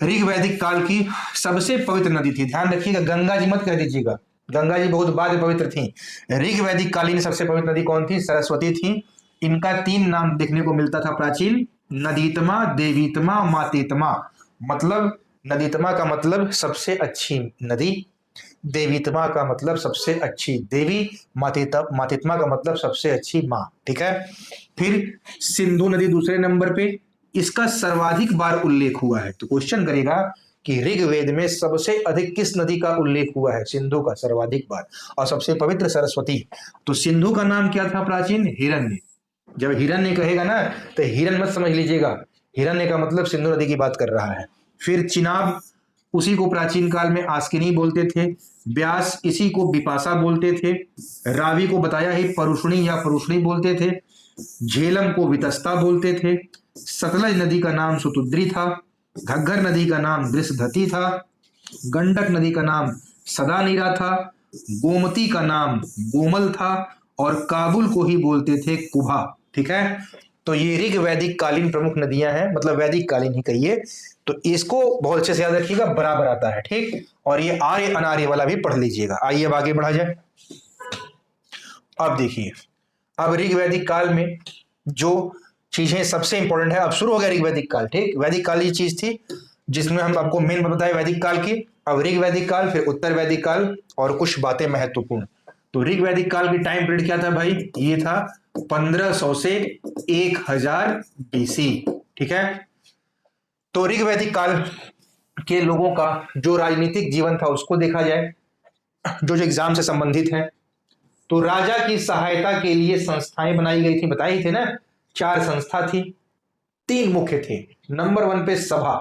ऋग्वैदिक काल की सबसे पवित्र नदी थी। ध्यान रखिएगा, गंगा जी मत कह दीजिएगा, गंगा जी बहुत बाद में पवित्र थी। ऋग्वैदिक कालीन सबसे पवित्र नदी कौन थी? सरस्वती थी। इनका 3 नाम देखने को मिलता था प्राचीन, नदीतमा, देवीतमा, मातेतमा। मतलब नदीतमा का मतलब सबसे अच्छी नदी, देवीतमा का मतलब सबसे अच्छी देवी, मातेतमा का मतलब सबसे अच्छी माँ, ठीक है। फिर सिंधु नदी दूसरे नंबर पे, इसका सर्वाधिक बार उल्लेख हुआ है। तो क्वेश्चन करेगा कि ऋग्वेद में सबसे अधिक किस नदी का उल्लेख हुआ है? सिंधु का सर्वाधिक बार, और सबसे पवित्र सरस्वती। तो सिंधु का नाम क्या था प्राचीन? हिरण्य। जब हिरण्य कहेगा ना तो हिरण्य मत समझ लीजिएगा, हिरण्य का मतलब सिंधु नदी की बात कर रहा है। फिर चिनाब, उसी को प्राचीन काल में आस्किनी बोलते थे। व्यास, इसी को विपाशा बोलते थे। रावी को बताया ही परुषणी या परुषणी बोलते थे। झेलम को वितस्ता बोलते थे। सतलज नदी का नाम सुतुद्री था। घग्गर नदी का नाम वृषधति था। गंडक नदी का नाम सदानीरा था। गोमती का नाम गोमल था। और काबुल को ही बोलते थे कुभा, ठीक है। तो ये ऋग वैदिक कालीन प्रमुख नदियां हैं, मतलब वैदिक कालीन ही कहिए। तो इसको बहुत अच्छे से याद रखिएगा, बराबर आता है, ठीक। और ये आर्य अनार्य वाला भी पढ़ लीजिएगा। आइए अब आगे बढ़ा जाए। अब देखिए, अब ऋग वैदिक काल में जो चीजें सबसे इंपॉर्टेंट है, अब शुरू हो गया ऋग वैदिक काल, ठीक। वैदिक काल ये चीज थी जिसमें हम आपको मेन बताए वैदिक काल की। अब ऋग वैदिक काल, फिर उत्तर वैदिक काल और कुछ बातें महत्वपूर्ण। तो ऋग वैदिक काल की टाइम पीरियड क्या था भाई? ये था 1500 से 1000 बीसी, ठीक है। तो ऋग वैदिक काल के लोगों का जो राजनीतिक जीवन था उसको देखा जाए, जो जो एग्जाम से संबंधित है। तो राजा की सहायता के लिए संस्थाएं बनाई गई थी, बताई थे ना, 4 संस्था थी, 3 मुख्य थे। नंबर 1 पे सभा।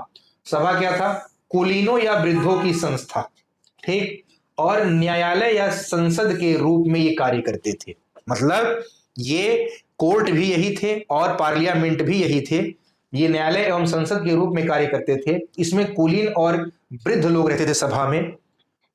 सभा क्या था? कुलीनों या वृद्धों की संस्था, ठीक। और न्यायालय या संसद के रूप में ये कार्य करते थे, मतलब ये कोर्ट भी यही थे और पार्लियामेंट भी यही थे। ये न्यायालय एवं संसद के रूप में कार्य करते थे। इसमें कुलीन और वृद्ध लोग रहते थे सभा में,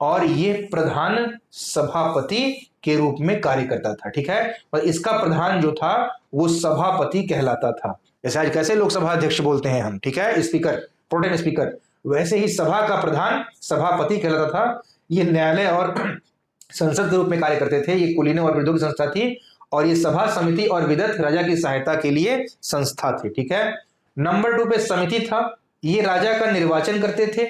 और ये प्रधान सभापति के रूप में कार्य करता था, ठीक है। और इसका प्रधान जो था वो सभापति कहलाता था। जैसे आज कैसे लोकसभा अध्यक्ष बोलते हैं हम, ठीक है, स्पीकर, प्रोटेम स्पीकर, वैसे ही सभा का प्रधान सभापति कहलाता था। ये न्यायालय और संसद के रूप में कार्य करते थे। ये कुलीनों और वृद्धों की संस्था थी, और ये सभा, समिति और विदत राजा की सहायता के लिए संस्था थी, ठीक है। नंबर 2 पे समिति था। ये राजा का निर्वाचन करते थे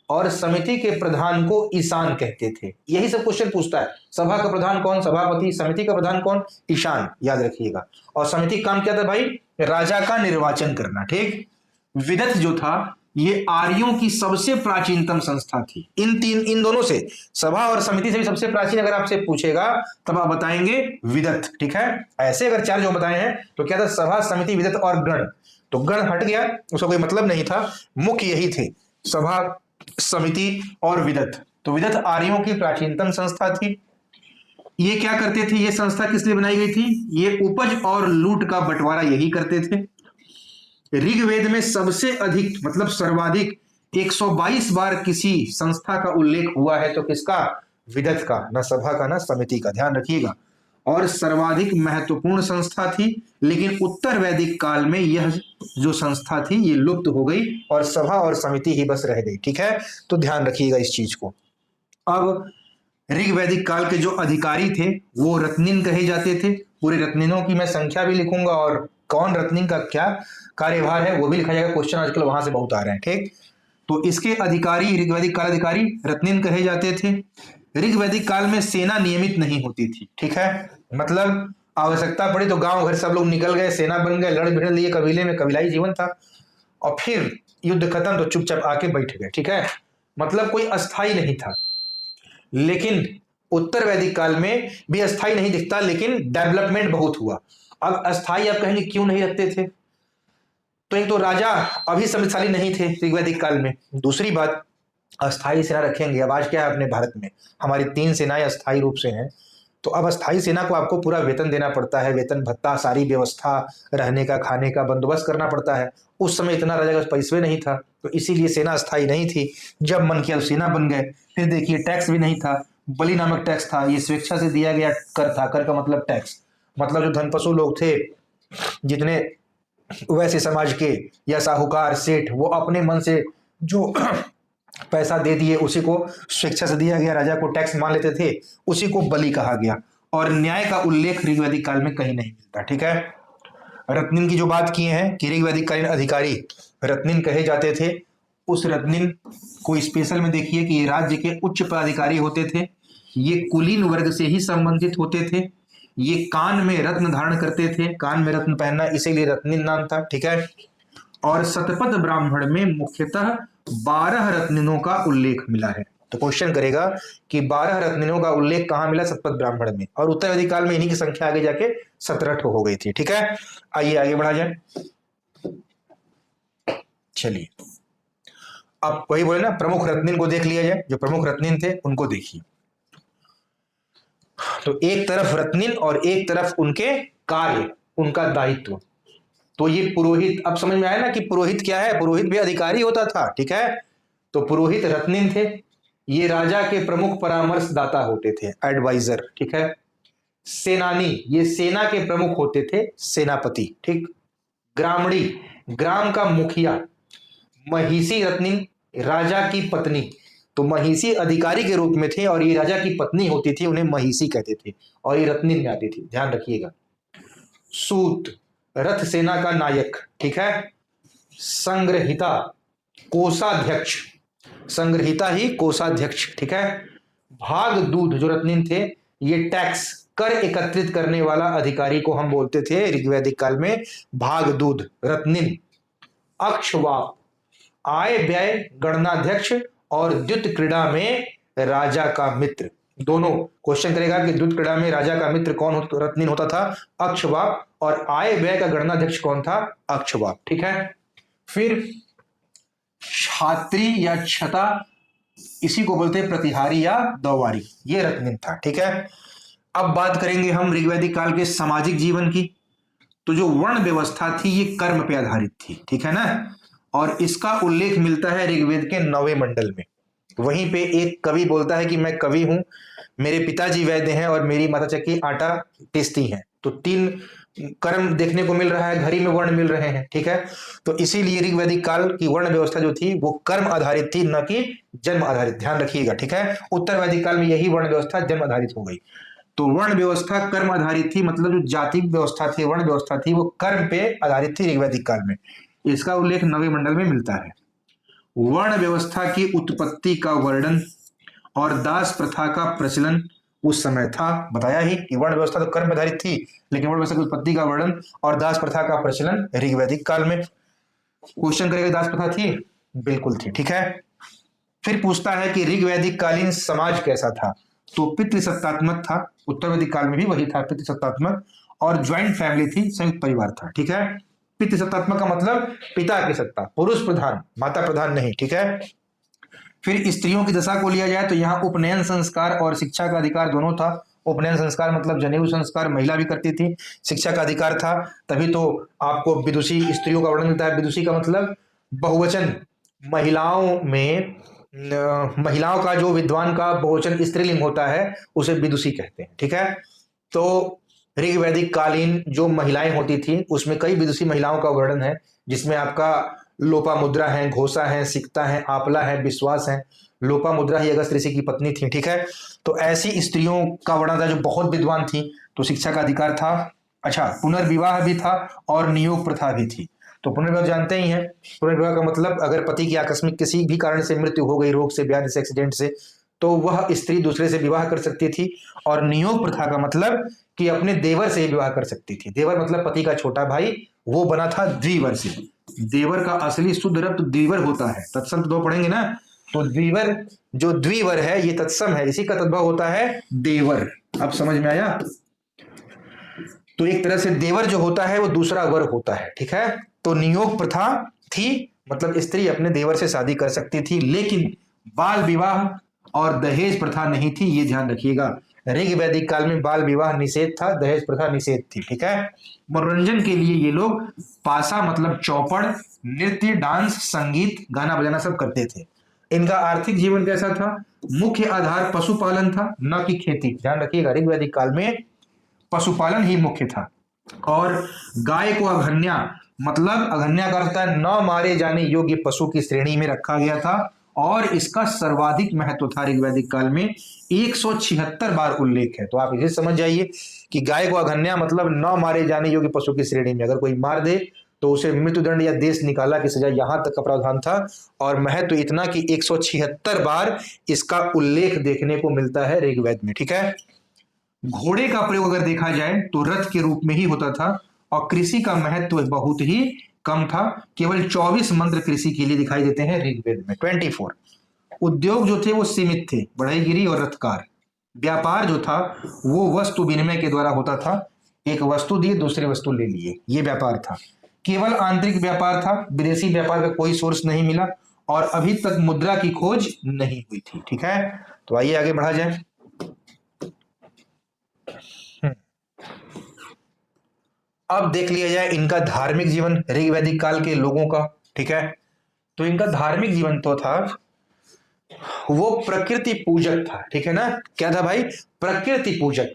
और समिति के प्रधान को ईशान कहते थे। यही सब क्वेश्चन पूछता है। सभा का प्रधान कौन? सभापति। समिति का प्रधान कौन? ईशान, याद रखिएगा। और समिति काम क्या था भाई? राजा का निर्वाचन करना। ठीक। विदत जो था ये आर्यों की सबसे प्राचीनतम संस्था थी। इन दोनों से, सभा और समिति से भी सबसे प्राचीन अगर आपसे पूछेगा तब आप बताएंगे विदत। ठीक है। ऐसे अगर चार जो बताए हैं तो क्या था? सभा, समिति, विदत और गण। तो गण हट गया, उसका कोई मतलब नहीं था। मुख्य यही थे, सभा, समिति और विदत। तो विदत आर्यों की प्राचीनतम संस्था थी। ये क्या करते थे? ये संस्था किस लिए बनाई गई थी? ये उपज और लूट का बंटवारा यही करते थे। ऋग्वेद में सबसे अधिक मतलब सर्वाधिक 122 बार किसी संस्था का उल्लेख हुआ है तो किसका? विदत का, ना सभा का ना समिति का, ध्यान रखिएगा। और सर्वाधिक महत्वपूर्ण संस्था थी, लेकिन उत्तर वैदिक काल में यह जो संस्था थी ये लुप्त हो गई और सभा और समिति ही बस रह गई। ठीक है, तो ध्यान रखिएगा इस चीज को। अब ऋग्वैदिक काल के जो अधिकारी थे वो रत्निन कहे जाते थे। पूरे रत्निनों की मैं संख्या भी लिखूंगा और कौन रत्निन का क्या कार्यभार है वो भी लिखा जाएगा। क्वेश्चन आजकल वहां से बहुत आ रहे हैं। ठीक, तो इसके अधिकारी, ऋग्वैदिक काल अधिकारी रत्निन कहे जाते थे। ऋग्वैदिक काल में सेना नियमित नहीं होती थी। ठीक है, मतलब आवश्यकता पड़ी तो गांव घर सब लोग निकल गए, सेना बन गए, लड़ भिड़ लिए, कबीले में कबीलाई जीवन था, और फिर युद्ध खत्म तो चुपचाप आके बैठ गए। ठीक है, मतलब कोई अस्थाई नहीं था। लेकिन उत्तर वैदिक काल में भी अस्थाई नहीं दिखता, लेकिन डेवलपमेंट बहुत हुआ। अब अस्थाई आप कहेंगे क्यों नहीं रखते थे? तो एक तो राजा अभी समृद्धशाली नहीं थे ऋग्वैदिक काल में। दूसरी बात, अस्थाई सेना रखेंगे। अब आज क्या है अपने भारत में, हमारी 3 सेनाएं अस्थाई रूप से हैं। तो अब अस्थाई सेना को आपको पूरा वेतन देना पड़ता है, वेतन भत्ता, सारी व्यवस्था, रहने का, खाने का बंदोबस्त करना पड़ता है। उस समय इतना राजा का पैसे नहीं था, तो इसीलिए सेना अस्थाई नहीं थी। जब मन किया सेना बन गए। फिर देखिए, टैक्स भी नहीं था, बलि नामक टैक्स था, ये स्वेच्छा से दिया गया कर था। कर का मतलब टैक्स, मतलब जो धनपशु लोग थे, जितने वैसे समाज के या साहूकार, सेठ, वो अपने मन से जो पैसा दे दिए उसी को स्वेच्छा से दिया गया, राजा को टैक्स मान लेते थे, उसी को बलि कहा गया। और न्याय का उल्लेख ऋग्वैदिक काल में कहीं नहीं मिलता। ठीक है, रत्निन की जो बात किए हैं कि ऋग्वैदिक कालीन अधिकारी रत्निन कहे जाते थे, उस रत्निन को स्पेशल में देखिए कि ये राज्य के उच्च पदाधिकारी होते थे, ये कुलीन वर्ग से ही संबंधित होते थे, ये कान में रत्न धारण करते थे, कान में रत्न पहनना इसीलिए रत्निन नाम था। ठीक है, और शतपथ ब्राह्मण में मुख्यतः 12 रत्निनों का उल्लेख मिला है। तो क्वेश्चन करेगा कि 12 रत्निनों का उल्लेख कहां मिला? शतपथ ब्राह्मण में। और उत्तर वैदिक काल में इन्हीं की संख्या आगे जाके 17 हो गई थी। ठीक है, आइए आगे बढ़ा जाए। चलिए, अब वही बोले ना, प्रमुख रत्निन को देख लिया जाए। जो प्रमुख रत्निन थे उनको देखिए। तो एक तरफ रत्निन और एक तरफ उनके कार्य, उनका दायित्व। तो ये पुरोहित, अब समझ में आया ना कि पुरोहित क्या है? पुरोहित भी अधिकारी होता था। ठीक है, तो पुरोहित रत्निन थे, ये राजा के प्रमुख परामर्शदाता होते थे, एडवाइजर। ठीक है, सेनानी, ये सेना के प्रमुख होते थे, सेनापति। ठीक, ग्रामणी, ग्राम का मुखिया। महिषी रत्निन, राजा की पत्नी। तो महिषी अधिकारी के रूप में थे और ये राजा की पत्नी होती थी, उन्हें महिषी कहते थे, और ये रत्निन में आती थी, ध्यान रखिएगा। सूत, रथ सेना का नायक। ठीक है, संग्रहिता, कोषाध्यक्ष, संग्रहिता ही कोषाध्यक्ष। ठीक है, भाग दूध, जो रत्निन थे, ये टैक्स, कर एकत्रित करने वाला अधिकारी को हम बोलते थे ऋग्वैदिक काल में भाग दूध, रत्निन। अक्षवाप, आय व्यय गणनाध्यक्ष और द्युत क्रीड़ा में राजा का मित्र। दोनों क्वेश्चन करेगा कि द्युत क्रीड़ा में राजा का मित्र कौन होता? रत्निन होता था, अक्षवाप। और आय व्यय का गणनाध्यक्ष कौन था? अक्षवाप। ठीक है, फिर छात्री या छता, इसी को बोलते हैं प्रतिहारी या दौवारी, ये रत्निन था। ठीक है, अब बात करेंगे हम ऋग्वैदिक काल के सामाजिक जीवन की। तो जो वर्ण व्यवस्था थी ये कर्म पे आधारित थी। ठीक है ना, और इसका उल्लेख मिलता है ऋग्वेद के 9वें मंडल में। वहीं पे एक कवि बोलता है कि मैं कवि हूं, मेरे पिताजी वैद्य हैं और मेरी माता चक्की आटा पीसती हैं। तो 3 कर्म देखने को मिल रहा है, घड़ी में वर्ण मिल रहे हैं। ठीक है, तो इसीलिए ऋग्वैदिक काल की वर्ण व्यवस्था जो थी वो कर्म आधारित थी, न कि जन्म आधारित, ध्यान रखिएगा। ठीक है, उत्तर वैदिक काल में यही वर्ण व्यवस्था जन्म आधारित हो गई। तो वर्ण व्यवस्था कर्म आधारित थी, मतलब जो जाति व्यवस्था थी, वर्ण व्यवस्था थी, वो कर्म पे आधारित थी ऋग्वैदिक काल में। इसका उल्लेख 9वें मंडल में मिलता है। वर्ण व्यवस्था की उत्पत्ति का वर्णन और दास प्रथा का प्रचलन उस समय था। बताया ही कि वर्ण व्यवस्था तो कर्म आधारित थी, लेकिन वर्ण व्यवस्था की उत्पत्ति का वर्णन और दास प्रथा का प्रचलन ऋग्वैदिक काल में। क्वेश्चन करेगा दास प्रथा थी? बिल्कुल थी। ठीक है, फिर पूछता है कि ऋग्वैदिक कालीन समाज कैसा था? तो पितृसत्तात्मक था। उत्तर वैदिक काल में भी वही था, पितृसत्तात्मक, और ज्वाइंट फैमिली थी, संयुक्त परिवार था। ठीक है, पितृसत्तात्मक का मतलब पिता की सत्ता, पुरुष प्रधान, माता प्रधान नहीं। ठीक है, फिर स्त्रियों की दशा को लिया जाए तो यहाँ उपनयन संस्कार और शिक्षा का अधिकार दोनों था। उपनयन संस्कार मतलब जनेऊ संस्कार महिला भी करती थी, शिक्षा का अधिकार था। तभी तो आपको विदुषी स्त्रियों का वर्णन मिलता है। विदुषी का मतलब बहुवचन, महिलाओं में महिलाओं का जो विद्वान का बहुवचन स्त्रीलिंग होता है उसे विदुषी कहते हैं। ठीक है, तो ऋग्वैदिक कालीन जो महिलाएं होती थी उसमें कई विदुषी महिलाओं का वर्णन है, जिसमें आपका लोपामुद्रा है, घोषा है, सिक्ता है, आपला है, विश्वास है। लोपामुद्रा ही अगस्त ऋषि की पत्नी थी। ठीक है, तो ऐसी स्त्रियों का वर्णन था जो बहुत विद्वान थी, तो शिक्षा का अधिकार था। अच्छा, पुनर्विवाह भी था और नियोग प्रथा भी थी। तो पुनर्विवाह जानते ही हैं, पुनर्विवाह का मतलब अगर पति की आकस्मिक किसी भी कारण से मृत्यु हो गई, रोग से, व्याधि से, एक्सीडेंट से, तो वह स्त्री दूसरे से विवाह कर सकती थी। और नियोग प्रथा का मतलब कि अपने देवर से विवाह कर सकती थी। देवर मतलब पति का छोटा भाई, वो बना था द्विवर से। देवर का असली शुद्ध रब तो द्विवर होता है, तत्सम तो दो पढ़ेंगे ना, तो द्विवर जो द्विवर है ये तत्सम है, इसी का तद्भव होता है देवर। अब समझ में आया? तो एक तरह से देवर जो होता है वो दूसरा वर होता है। ठीक है, तो नियोग प्रथा थी, मतलब स्त्री अपने देवर से शादी कर सकती थी, लेकिन बाल विवाह और दहेज प्रथा नहीं थी, ये ध्यान रखिएगा। ऋग्वैदिक काल में बाल विवाह निषेध था, दहेज प्रथा निषेध थी। ठीक है, मनोरंजन के लिए ये लोग पासा मतलब चौपड़, नृत्य, डांस, संगीत, गाना बजाना सब करते थे। इनका आर्थिक जीवन कैसा था? मुख्य आधार पशुपालन था, न कि खेती। ध्यान रखिएगा, ऋग्वैदिक काल में पशुपालन ही मुख्य था। और गाय को अघन्या मतलब अघन्या का अर्थ है न मारे जाने योग्य पशु की श्रेणी में रखा गया था, और इसका सर्वाधिक महत्व था। ऋग्वैदिक काल में 176 बार उल्लेख है। तो आप इसे समझ जाइए कि गाय को अघन्या मतलब न मारे जाने योग्य पशु की श्रेणी में, अगर कोई मार दे तो उसे मृत्युदंड या देश निकाला की सजा, यहां तक का प्रावधान था। और महत्व इतना कि 176 बार इसका उल्लेख देखने को मिलता है ऋग्वेद में। ठीक है, घोड़े का प्रयोग अगर देखा जाए तो रथ के रूप में ही होता था, और कृषि का महत्व बहुत ही कम था। केवल 24 मंत्र कृषि के लिए दिखाई देते हैं ऋग्वेद में, 24। उद्योग जो थे वो सीमित थे, बढ़ईगिरी और रथकार। व्यापार जो था वो वस्तु विनिमय के द्वारा होता था, एक वस्तु दिए दूसरी वस्तु ले लिए, ये व्यापार था। केवल आंतरिक व्यापार था, विदेशी व्यापार का कोई सोर्स नहीं मिला, और अभी तक मुद्रा की खोज नहीं हुई थी। ठीक है, तो आइए आगे बढ़ा जाए। अब देख लिया जाए इनका धार्मिक जीवन ऋग्वैदिक काल के लोगों का। ठीक है, तो इनका धार्मिक जीवन तो था वो प्रकृति पूजक था। ठीक है ना, क्या था भाई? प्रकृति पूजक।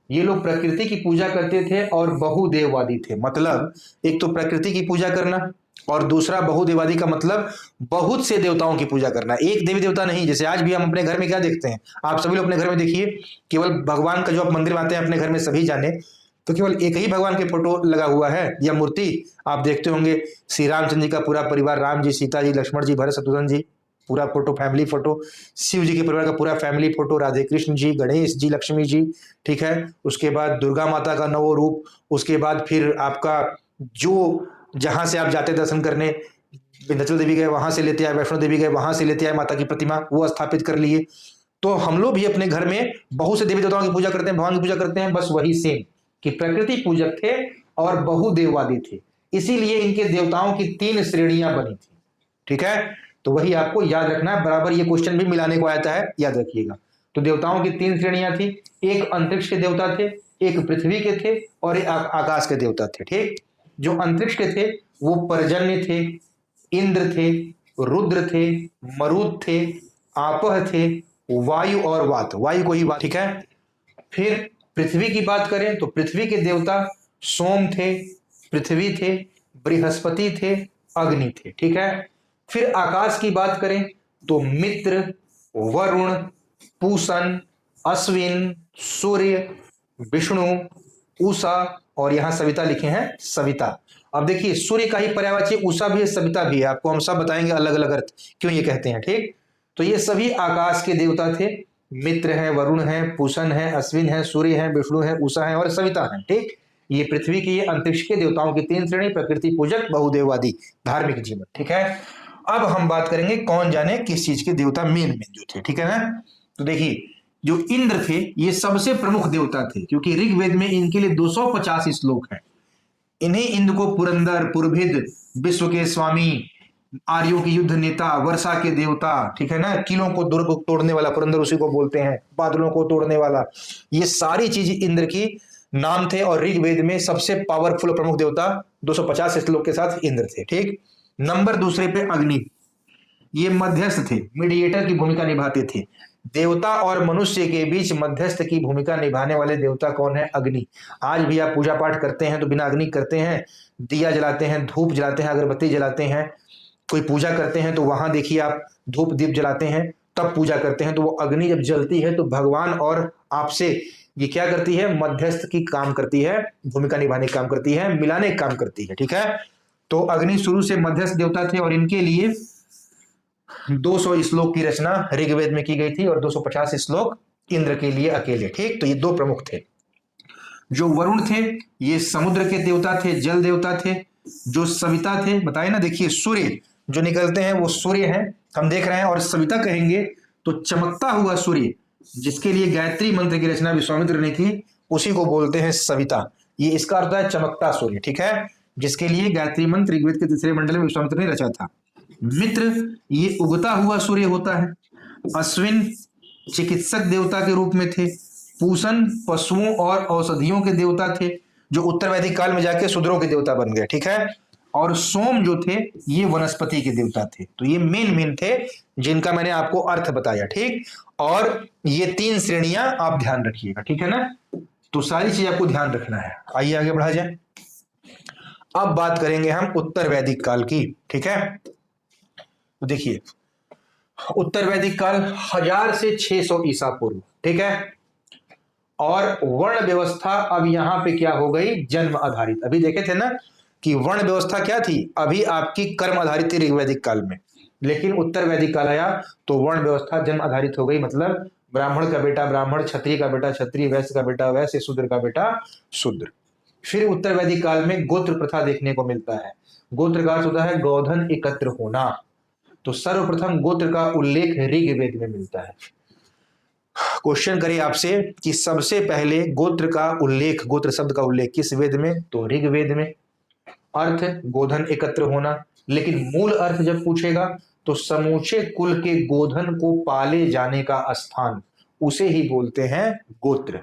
ये लोग प्रकृति की पूजा करते थे और बहुदेववादी थे। मतलब एक तो प्रकृति की पूजा करना, और दूसरा बहुदेववादी का मतलब बहुत से देवताओं की पूजा करना, एक देवी देवता नहीं। जैसे आज भी हम अपने घर में क्या देखते हैं, आप सभी लोग अपने घर में देखिए, केवल भगवान का जो आप मंदिर में आते हैं अपने घर में सभी जाने, तो केवल एक ही भगवान के फोटो लगा हुआ है या मूर्ति। आप देखते होंगे श्री रामचंद्र जी का पूरा परिवार, राम जी, सीता जी, लक्ष्मण जी, भरत शत्रुघ्न जी, पूरा फोटो, फैमिली फोटो। शिव जी के परिवार का पूरा फैमिली फोटो, राधे कृष्ण जी, गणेश जी, लक्ष्मी जी। ठीक है, उसके बाद दुर्गा माता का नवो रूप। उसके बाद फिर आपका जो जहां से आप जाते दर्शन करने, विंध्याचल देवी गए वहां से लेते आए, वैष्णो देवी गए वहां से लेते आए माता की प्रतिमा, वो स्थापित कर लिए। तो हम लोग भी अपने घर में बहुत से देवी देवताओं की पूजा करते हैं, भगवान की पूजा करते हैं, बस वही सेम कि प्रकृति पूजक थे और बहुदेववादी थे। इसीलिए इनके देवताओं की 3 श्रेणियां बनी थी। ठीक है, तो वही आपको याद रखना है, बराबर ये क्वेश्चन भी मिलाने को आता है, याद रखिएगा। तो देवताओं की 3 श्रेणियां थी, एक अंतरिक्ष के देवता थे, एक पृथ्वी के थे, और एक आकाश के देवता थे। ठीक, जो अंतरिक्ष के थे वो पर्जन्य थे, इंद्र थे, रुद्र थे, मरुत थे, आपह थे, वायु और वात, वायु को ही वात। ठीक है, फिर पृथ्वी की बात करें तो पृथ्वी के देवता सोम थे, पृथ्वी थे, बृहस्पति थे, अग्नि थे। ठीक है, फिर आकाश की बात करें तो मित्र, वरुण, पूषण, अश्विन, सूर्य, विष्णु, उषा, और यहाँ सविता लिखे हैं सविता। अब देखिए सूर्य का ही पर्यायवाची उषा भी है, सविता भी है, आपको हम सब बताएंगे अलग अलग अर्थ क्यों ये कहते हैं। ठीक, तो ये सभी आकाश के देवता थे। मित्र है, वरुण है, पूषण है, अश्विन है, सूर्य है, विष्णु है, उषा है और सविता है। ठीक, ये पृथ्वी की, ये अंतरिक्ष के देवताओं की तीन श्रेणी, प्रकृति पूजक, बहुदेववादी, धार्मिक जीवन। ठीक है, अब हम बात करेंगे कौन जाने किस चीज के देवता मेन मेन जो थे। ठीक है ना, तो देखिए जो इंद्र थे ये सबसे प्रमुख देवता थे, क्योंकि ऋग्वेद में इनके लिए 250 श्लोक हैं। इन्हीं इंद्र को पुरंदर, पुरभिद, विश्व के स्वामी, आर्यों के युद्ध नेता, वर्षा के देवता, ठीक है ना, किलों को, दुर्ग को तोड़ने वाला पुरंदर उसी को बोलते हैं, बादलों को तोड़ने वाला, ये सारी चीज इंद्र की नाम थे। और ऋग्वेद में सबसे पावरफुल प्रमुख देवता 250 श्लोक के साथ इंद्र थे। ठीक, नंबर दूसरे पे अग्नि, ये मध्यस्थ थे, मीडिएटर की भूमिका निभाते थे। देवता और मनुष्य के बीच मध्यस्थ की भूमिका निभाने वाले देवता कौन है? अग्नि। आज भी आप पूजा पाठ करते हैं तो बिना अग्नि करते हैं? दिया जलाते हैं, धूप जलाते हैं, अगरबत्ती जलाते हैं, कोई पूजा करते हैं तो वहां देखिए आप धूप दीप जलाते हैं, तब पूजा करते हैं। तो वो अग्नि जब जलती है तो भगवान और आपसे ये क्या करती है? मध्यस्थ की काम करती है, भूमिका निभाने का काम करती है, मिलाने का काम करती है। ठीक है, तो अग्नि शुरू से मध्यस्थ देवता थे और इनके लिए 200 श्लोक की रचना ऋग्वेद में की गई थी और 250 श्लोक इंद्र के लिए अकेले। ठीक, तो ये दो प्रमुख थे। जो वरुण थे ये समुद्र के देवता थे, जल देवता थे। जो सविता थे बताए ना, देखिए सूर्य जो निकलते हैं वो सूर्य हैं, हम देख रहे हैं। और सविता कहेंगे तो चमकता हुआ सूर्य, जिसके लिए गायत्री मंत्र की रचना विश्वामित्र ने की, उसी को बोलते हैं सविता। ये इसका अर्थ है चमकता सूर्य। ठीक है, जिसके लिए गायत्री मंत्र ऋग्वेद के तीसरे मंडल में विश्वामित्र ने रचा था। मित्र ये उगता हुआ सूर्य होता है। अश्विन चिकित्सक देवता के रूप में थे। पूषण पशुओं और औषधियों के देवता थे, जो उत्तर वैदिक काल में जाके शूद्रों के देवता बन गए। ठीक है, और सोम जो थे ये वनस्पति के देवता थे। तो ये मेन थे जिनका मैंने आपको अर्थ बताया। ठीक, और ये तीन श्रेणियां आप ध्यान रखिएगा। ठीक है ना, तो सारी चीज आपको ध्यान रखना है। आइए आगे बढ़ा जाए। अब बात करेंगे हम उत्तर वैदिक काल की। ठीक है, तो देखिए उत्तर वैदिक काल 1000 से 600 ईसा पूर्व। ठीक है, और वर्ण व्यवस्था अब यहां पे क्या हो गई? जन्म आधारित। अभी देखे थे ना कि वर्ण व्यवस्था क्या थी? अभी आपकी कर्म आधारित थी ऋग्वैदिक काल में, लेकिन उत्तर वैदिक काल आया तो वर्ण व्यवस्था जन्म आधारित हो गई। मतलब ब्राह्मण का बेटा ब्राह्मण, क्षत्रिय का बेटा क्षत्रिय, वैश्य का बेटा वैश्य, शूद्र का बेटा शूद्र। फिर उत्तर वैदिक काल में गोत्र प्रथा देखने को मिलता है। गोत्र का अर्थ होता है गोधन एकत्र होना। तो सर्वप्रथम गोत्र का उल्लेख ऋग्वेद में मिलता है। क्वेश्चन करें आपसे कि सबसे पहले गोत्र का उल्लेख, गोत्र शब्द का उल्लेख किस वेद में? तो ऋग्वेद में। अर्थ गोधन एकत्र होना, लेकिन मूल अर्थ जब पूछेगा तो समूचे कुल के गोधन को पाले जाने का स्थान, उसे ही बोलते हैं गोत्र।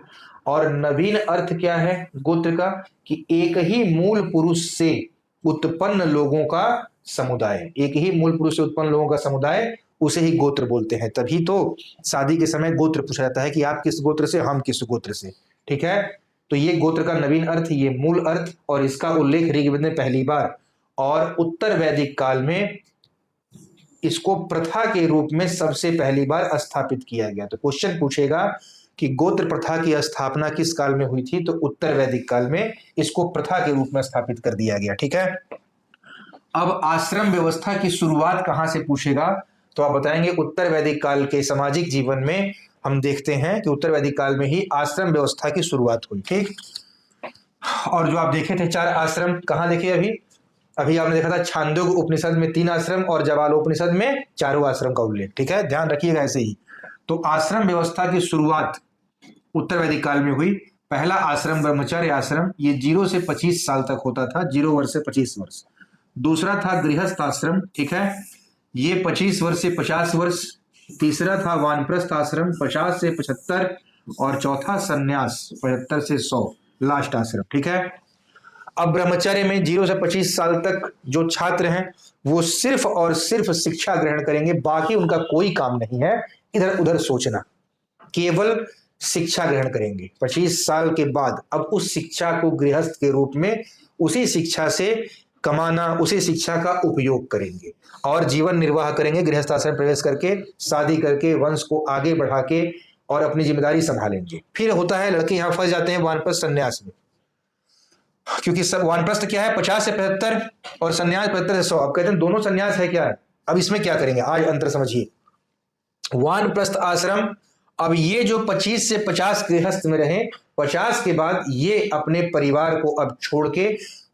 और नवीन अर्थ क्या है गोत्र का? कि एक ही मूल पुरुष से उत्पन्न लोगों का समुदाय, एक ही मूल पुरुष से उत्पन्न लोगों का समुदाय, उसे ही गोत्र बोलते हैं। तभी तो शादी के समय गोत्र पूछा जाता है कि आप किस गोत्र से, हम किस गोत्र से। ठीक है, तो ये गोत्र का नवीन अर्थ, ये मूल अर्थ, और इसका उल्लेख ऋग्वेद में पहली बार। और उत्तर वैदिक काल में इसको प्रथा के रूप में सबसे पहली बार स्थापित किया गया। तो क्वेश्चन पूछेगा कि गोत्र प्रथा की स्थापना किस काल में हुई थी? तो उत्तर वैदिक काल में इसको प्रथा के रूप में स्थापित कर दिया गया। ठीक है, अब आश्रम व्यवस्था की शुरुआत कहां से पूछेगा तो आप बताएंगे उत्तर वैदिक काल के सामाजिक जीवन में हम देखते हैं कि उत्तर वैदिक काल में ही आश्रम व्यवस्था की शुरुआत हुई। ठीक, और जो आप देखे थे 4 आश्रम, कहां देखे? अभी आपने देखा था छांदोग्य उपनिषद में 3 आश्रम और जवालोपनिषद में 4 आश्रम का उल्लेख। ठीक है, ध्यान रखिएगा ऐसे ही। तो आश्रम व्यवस्था की शुरुआत उत्तर वैदिक काल में हुई। पहला आश्रम ब्रह्मचर्य आश्रम, ये 0 से 25 साल तक होता था, 0 वर्ष से 25 वर्ष। दूसरा था गृहस्थ आश्रम, ठीक है, ये 25 वर्ष से 50 वर्ष। तीसरा था वानप्रस्थ आश्रम, 50 से 75, और चौथा संन्यास, 75 से 100, लास्ट आश्रम। ठीक है, अब ब्रह्मचर्य में 0 से 25 साल तक जो छात्र हैं वो सिर्फ और सिर्फ शिक्षा ग्रहण करेंगे, बाकी उनका कोई काम नहीं है इधर उधर सोचना, केवल शिक्षा ग्रहण करेंगे। 25 साल के बाद अब उस शिक्षा को गृहस्थ के रूप में, उसी शिक्षा से कमाना, उसी शिक्षा का उपयोग करेंगे और जीवन निर्वाह करेंगे। गृहस्थ आश्रम प्रवेश करके, शादी करके, वंश को आगे बढ़ा के और अपनी जिम्मेदारी संभालेंगे। फिर होता है लड़के यहाँ फंस जाते हैं वानप्रस्थ संन्यास में। क्योंकि सब वानप्रस्थ क्या है 50 से 75 और संन्यास 75 से 100। अब कहते हैं दोनों संन्यास है क्या है। अब इसमें क्या करेंगे आज अंतर समझिए। वानप्रस्थ आश्रम, अब ये जो 25 से 50 गृहस्थ में रहे, 50 के बाद ये अपने परिवार को अब छोड़ के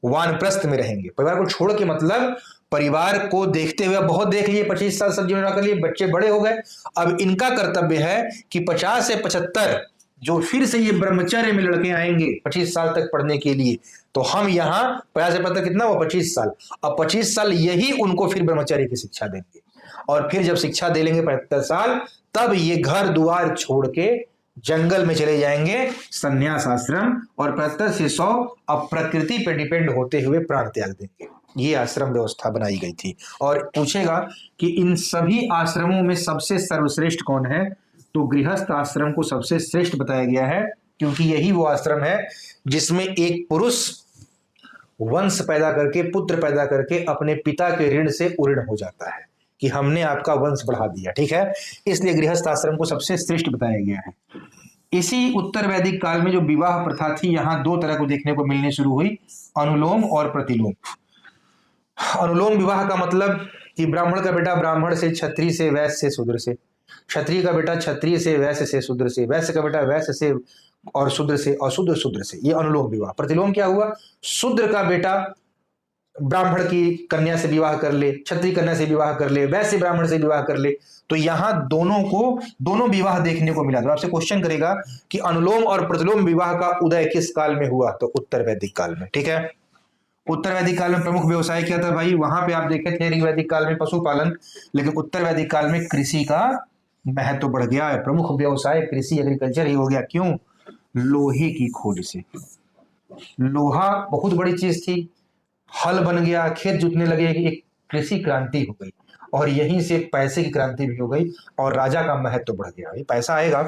वानप्रस्थ में रहेंगे। परिवार को छोड़ के मतलब परिवार को देखते हुए बहुत देख लिए, 25 साल सब जीवन कर लिए, बच्चे बड़े हो गए। अब इनका कर्तव्य है कि 50 से 75 जो फिर से ये ब्रह्मचर्य में लड़के आएंगे 25 साल तक पढ़ने के लिए, तो हम यहाँ 50 से 75 कितना हुआ 25 साल। अब 25 साल यही उनको फिर ब्रह्मचर्य की शिक्षा देंगे और फिर जब शिक्षा दे लेंगे 75 साल, तब ये घर द्वार छोड़ के जंगल में चले जाएंगे संन्यास आश्रम, और 75 से 100 अब प्रकृति पे डिपेंड होते हुए प्राण त्याग देंगे। ये आश्रम व्यवस्था बनाई गई थी। और पूछेगा कि इन सभी आश्रमों में सबसे सर्वश्रेष्ठ कौन है, तो गृहस्थ आश्रम को सबसे श्रेष्ठ बताया गया है, क्योंकि यही वो आश्रम है जिसमें एक पुरुष वंश पैदा करके, पुत्र पैदा करके अपने पिता के ऋण से उऋण हो जाता है कि हमने आपका वंश बढ़ा दिया। ठीक है, इसलिए गृहस्थ आश्रम को सबसे श्रेष्ठ बताया गया है। इसी उत्तर वैदिक काल में जो विवाह प्रथा थी, यहां दो तरह को देखने को मिलने शुरू हुई, अनुलोम और प्रतिलोम। अनुलोम विवाह का मतलब कि ब्राह्मण का बेटा ब्राह्मण से, क्षत्रिय से, वैश्य से, शूद्र से, क्षत्रिय का बेटा क्षत्रिय से, वैश्य से, शूद्र से, वैश्य का बेटा वैश्य से और शूद्र से, और शूद्र शूद्र से, ये अनुलोम विवाह। प्रतिलोम क्या हुआ, शूद्र का बेटा ब्राह्मण की कन्या से विवाह कर ले, क्षत्रिय कन्या से विवाह कर ले, वैश्य ब्राह्मण से विवाह कर ले, तो यहां दोनों विवाह देखने को मिला। तो आपसे क्वेश्चन करेगा कि अनुलोम और प्रतिलोम विवाह का उदय किस काल में हुआ, तो उत्तर वैदिक काल में। ठीक है, उत्तर वैदिक काल में प्रमुख व्यवसाय क्या था भाई, वहां पे आप देखे थे ऋग वैदिक काल में पशुपालन, लेकिन उत्तर वैदिक काल में कृषि का महत्व बढ़ गया है। प्रमुख व्यवसाय कृषि एग्रीकल्चर ही हो गया। क्यों, लोहे की खोज से। लोहा बहुत बड़ी चीज थी, हल बन गया, खेत जुतने लगे, एक कृषि क्रांति हो गई, और यहीं से पैसे की क्रांति भी हो गई और राजा का महत्व बढ़ गया। पैसा आएगा,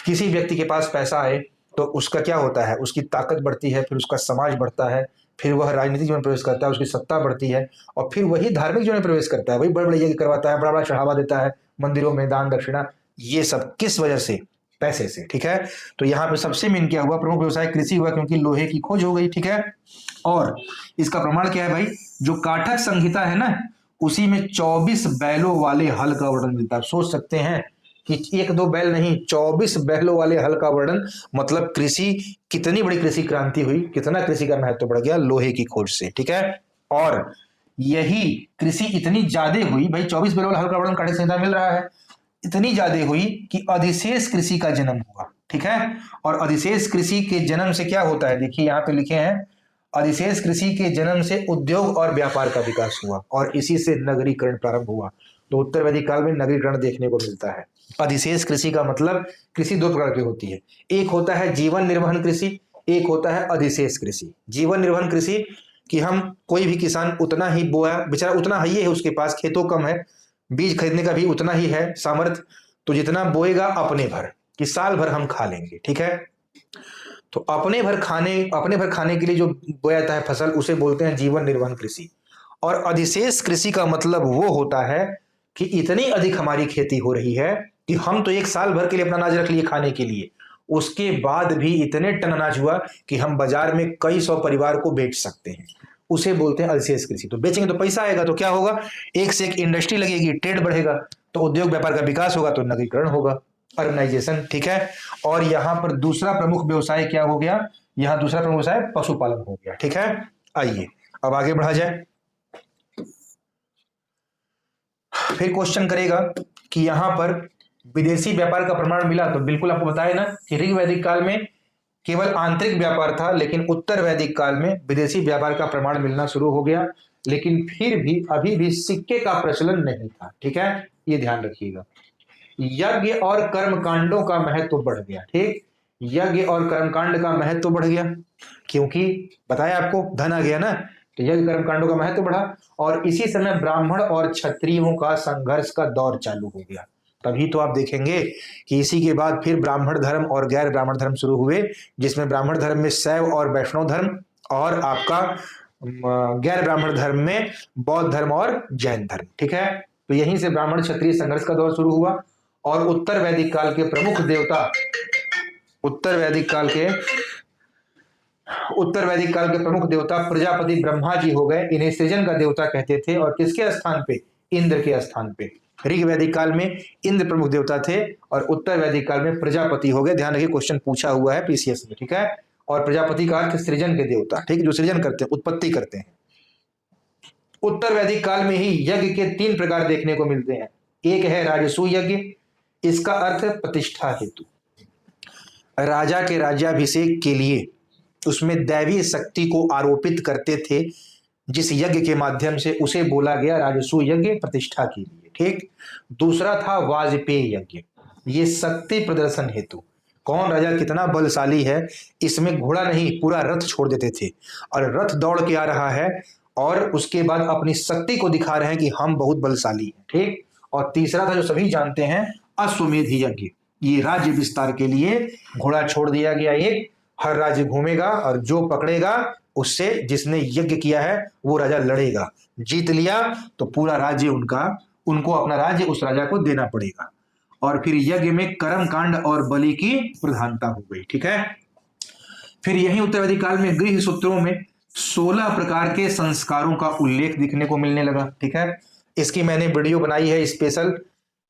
किसी व्यक्ति के पास पैसा आए तो उसका क्या होता है, उसकी ताकत बढ़ती है, फिर उसका समाज बढ़ता है, फिर वह राजनीतिक जीवन में प्रवेश करता है, उसकी सत्ता बढ़ती है, और फिर वही धार्मिक जीवन में प्रवेश करता है, वही बड़े बड़े यज्ञ करवाता है, बड़ा बड़ा चढ़ावा देता है मंदिरों में, दान दक्षिणा, ये सब किस वजह से, पैसे से। ठीक है, तो यहाँ पे सबसे मेन क्या हुआ, प्रमुख व्यवसाय कृषि हुआ, क्योंकि लोहे की खोज हो गई। ठीक है, और इसका प्रमाण क्या है भाई, जो काठक संहिता है ना, उसी में 24 बैलों वाले हल का वर्णन मिलता है। आप सोच सकते हैं कि एक दो बैल नहीं, 24 बैलों वाले हल का वर्णन, मतलब कृषि, कितनी बड़ी कृषि क्रांति हुई, कितना कृषि का महत्व बढ़ गया लोहे की खोज से। ठीक है, और यही कृषि इतनी ज्यादा हुई भाई, 24 बैलों वाले हल का वर्णन काठक संहिता मिल रहा है, इतनी ज्यादा हुई कि अधिशेष कृषि का जन्म हुआ। ठीक है, और अधिशेष कृषि के जन्म से क्या होता है, देखिए यहाँ पे लिखे हैं, अधिशेष कृषि के जन्म से उद्योग और व्यापार का विकास हुआ, और इसी से नगरीकरण प्रारंभ हुआ। तो उत्तर वैदिक काल में नगरीकरण देखने को मिलता है। अधिशेष कृषि का मतलब, कृषि दो प्रकार की होती है, एक होता है जीवन निर्वहन कृषि, एक होता है अधिशेष कृषि। जीवन निर्वहन कृषि कि हम, कोई भी किसान उतना ही बोया, बेचारा उतना ही है, उसके पास खेतों कम है, बीज खरीदने का भी उतना ही है सामर्थ्य, तो जितना बोएगा अपने भर, कि साल भर हम खा लेंगे। ठीक है, तो अपने भर खाने के लिए जो बोया जाता है फसल, उसे बोलते हैं जीवन निर्वहन कृषि। और अधिशेष कृषि का मतलब वो होता है कि इतनी अधिक हमारी खेती हो रही है कि हम तो एक साल भर के लिए अपना अनाज रख लिए खाने के लिए, उसके बाद भी इतने टन अनाज हुआ कि हम बाजार में कई सौ परिवार को बेच सकते हैं, उसे बोलते हैं अधिशेष कृषि। तो बेचेंगे तो पैसा आएगा, तो क्या होगा, एक से एक इंडस्ट्री लगेगी, ट्रेड बढ़ेगा, तो उद्योग व्यापार का विकास होगा, तो नगरीकरण होगा, अर्बनाइजेशन। ठीक है, और यहां पर दूसरा प्रमुख व्यवसाय क्या हो गया, यहां दूसरा प्रमुख व्यवसाय पशुपालन हो गया। ठीक है, आइए अब आगे बढ़ा जाए। फिर क्वेश्चन करेगा कि यहां पर विदेशी व्यापार का प्रमाण मिला, तो बिल्कुल आपको बताया ना कि ऋग वैदिक काल में केवल आंतरिक व्यापार था, लेकिन उत्तर वैदिक काल में विदेशी व्यापार का प्रमाण मिलना शुरू हो गया, लेकिन फिर भी अभी भी सिक्के का प्रचलन नहीं था। ठीक है, ये ध्यान रखिएगा। यज्ञ और कर्म कांडों का महत्व बढ़ गया। ठीक, यज्ञ और कर्मकांड का महत्व बढ़ गया, क्योंकि बताया आपको धन आ गया ना, तो यज्ञ कर्म कांडों का महत्व बढ़ा, और इसी समय ब्राह्मण और क्षत्रियों का संघर्ष का दौर चालू हो गया। तभी तो आप देखेंगे कि इसी के बाद फिर ब्राह्मण धर्म और गैर ब्राह्मण धर्म शुरू हुए, जिसमें ब्राह्मण धर्म में शैव और वैष्णव धर्म, और आपका गैर ब्राह्मण धर्म में बौद्ध धर्म और जैन धर्म। ठीक है, तो यहीं से ब्राह्मण क्षत्रिय संघर्ष का दौर शुरू हुआ, और उत्तर वैदिक काल के प्रमुख देवता, उत्तर वैदिक काल के उत्तर वैदिक काल के प्रमुख देवता प्रजापति ब्रह्मा जी हो गए, इन्हें सृजन का देवता कहते थे। और किसके स्थान पे? इंद्र के स्थान पे। ऋग वैदिक काल में इंद्र प्रमुख देवता थे और उत्तर वैदिक काल में प्रजापति हो गए। ध्यान रखिए, क्वेश्चन पूछा हुआ है पीसीएस में, ठीक है। और प्रजापति का अर्थ सृजन के देवता, ठीक है, जो सृजन करते हैं, उत्पत्ति करते हैं। उत्तर वैदिक काल में ही यज्ञ के 3 प्रकार देखने को मिलते हैं। एक है राजसूय यज्ञ, इसका अर्थ प्रतिष्ठा हेतु, राजा के राज्याभिषेक के लिए उसमें दैवीय शक्ति को आरोपित करते थे, जिस यज्ञ के माध्यम से उसे बोला गया राजसूय यज्ञ, प्रतिष्ठा के लिए, ठीक। दूसरा था वाजपेय यज्ञ, ये शक्ति प्रदर्शन हेतु, कौन राजा कितना बलशाली है, इसमें घोड़ा नहीं पूरा रथ छोड़ देते थे और रथ दौड़ के आ रहा है और उसके बाद अपनी शक्ति को दिखा रहे हैं कि हम बहुत बलशाली हैं, ठीक। और तीसरा था जो सभी जानते हैं, अश्वमेध यज्ञ, ये राज्य विस्तार के लिए घोड़ा छोड़ दिया गया, एक हर राज्य घूमेगा और जो पकड़ेगा उससे, जिसने यज्ञ किया है वो राजा लड़ेगा, जीत लिया तो पूरा राज्य उनको अपना राज्य उस राजा को देना पड़ेगा। और फिर यज्ञ में कर्म कांड और बलि की प्रधानता हो गई, ठीक है। फिर यही उत्तर वैदिक काल में गृह सूत्रों में 16 प्रकार के संस्कारों का उल्लेख दिखने को मिलने लगा, ठीक है। इसकी मैंने वीडियो बनाई है स्पेशल,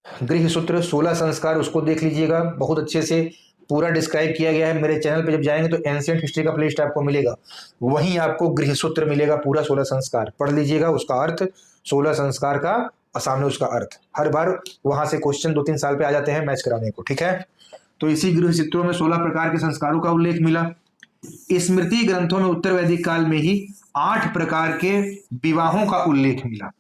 गृह सूत्र 16 संस्कार, उसको देख लीजिएगा, बहुत अच्छे से पूरा डिस्क्राइब किया गया है। मेरे चैनल पे जब जाएंगे तो एंशिएंट हिस्ट्री का प्लेलिस्ट आपको मिलेगा, वहीं आपको गृह सूत्र मिलेगा, पूरा 16 संस्कार पढ़ लीजिएगा, उसका अर्थ 16 संस्कार का और सामने उसका अर्थ। हर बार वहां से क्वेश्चन 2-3 साल पे आ जाते हैं मैच कराने को, ठीक है। तो इसी गृह सूत्रों में 16 प्रकार के संस्कारों का उल्लेख मिला। स्मृति ग्रंथों में उत्तर वैदिक काल में ही 8 प्रकार के विवाहों का उल्लेख मिला।